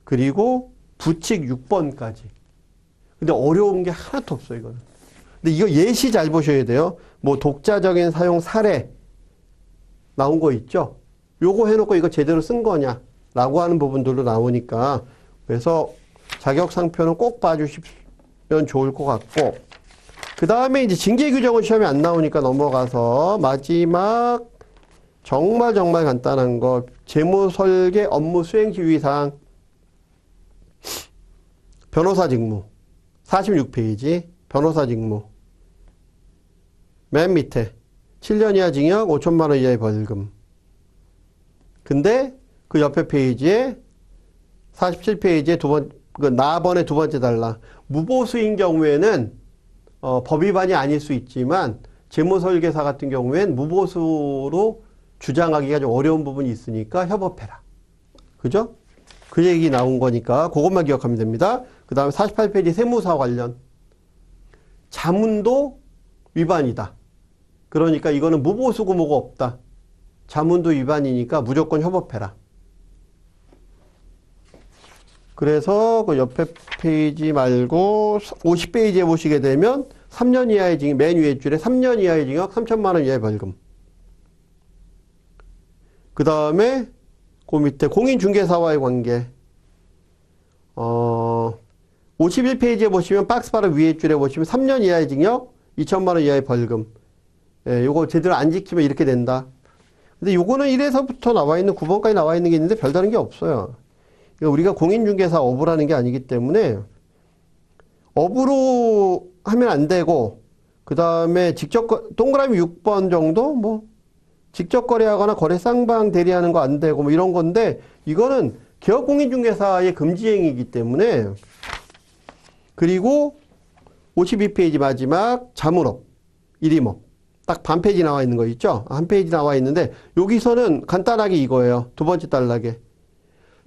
그리고 부칙 6번까지. 근데 어려운 게 하나도 없어요, 이거는. 근데 이거 예시 잘 보셔야 돼요. 뭐 독자적인 사용 사례 나온 거 있죠? 요거 해놓고 이거 제대로 쓴 거냐? 라고 하는 부분들도 나오니까. 그래서 자격 상표는 꼭 봐주시면 좋을 것 같고. 그 다음에 이제 징계 규정은 시험에 안 나오니까 넘어가서 마지막 정말 간단한 거. 재무 설계 업무 수행 지휘사항. 변호사 직무. 46페이지. 변호사 직무. 맨 밑에 7년 이하 징역 5천만 원 이하의 벌금. 근데 그 옆에 페이지에 47페이지에 나번의 두 번째 단락. 무보수인 경우에는 법 위반이 아닐 수 있지만 재무설계사 같은 경우엔 무보수로 주장하기가 좀 어려운 부분이 있으니까 협업해라. 그죠? 그 얘기 나온 거니까 그것만 기억하면 됩니다. 그 다음에 48페이지 세무사 관련. 자문도 위반이다. 그러니까 이거는 무보수 구모가 없다. 자문도 위반이니까 무조건 협업해라. 그래서 그 옆에 페이지 말고 50페이지에 보시게 되면 3년 이하의 징역, 맨 위에 줄에 3년 이하의 징역 3천만 원 이하의 벌금. 그 다음에 그 밑에 공인중개사와의 관계. 51페이지에 보시면 박스 바로 위에 줄에 보시면 3년 이하의 징역 2천만 원 이하의 벌금. 예, 요거 제대로 안 지키면 이렇게 된다. 근데 요거는 1에서부터 나와 있는 9번까지 나와 있는 게 있는데 별다른 게 없어요. 우리가 공인중개사 업으라는 게 아니기 때문에 업으로 하면 안 되고, 그 다음에 동그라미 6번 정도 뭐 직접 거래하거나 거래 쌍방 대리하는 거 안 되고 뭐 이런 건데, 이거는 개업공인중개사의 금지행위이기 때문에. 그리고 52페이지 마지막 자문업 1임업 딱 반 페이지 나와 있는 거 있죠? 한 페이지 나와 있는데 여기서는 간단하게 이거예요. 두 번째 단락에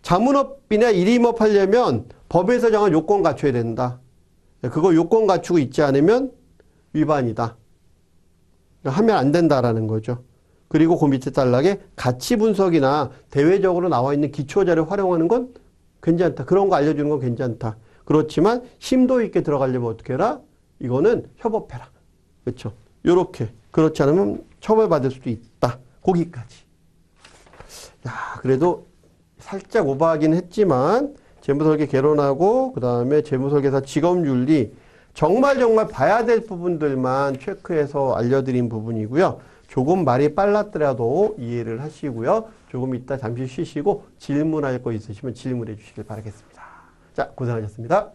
자문업이나 1임업 하려면 법에서 정한 요건 갖춰야 된다. 그거 요건 갖추고 있지 않으면 위반이다. 하면 안 된다라는 거죠. 그리고 그 밑에 단락에 가치 분석이나 대외적으로 나와 있는 기초자료 활용하는 건 괜찮다. 그런 거 알려주는 건 괜찮다. 그렇지만 심도 있게 들어가려면 어떻게 해라? 이거는 협업해라. 그렇죠? 요렇게. 그렇지 않으면 처벌받을 수도 있다. 거기까지. 야, 그래도 살짝 오버하긴 했지만 재무설계 개론하고 그 다음에 재무설계사 직업윤리 정말 봐야 될 부분들만 체크해서 알려드린 부분이고요. 조금 말이 빨랐더라도 이해를 하시고요. 조금 이따 잠시 쉬시고 질문할 거 있으시면 질문해 주시길 바라겠습니다. 자, 고생하셨습니다.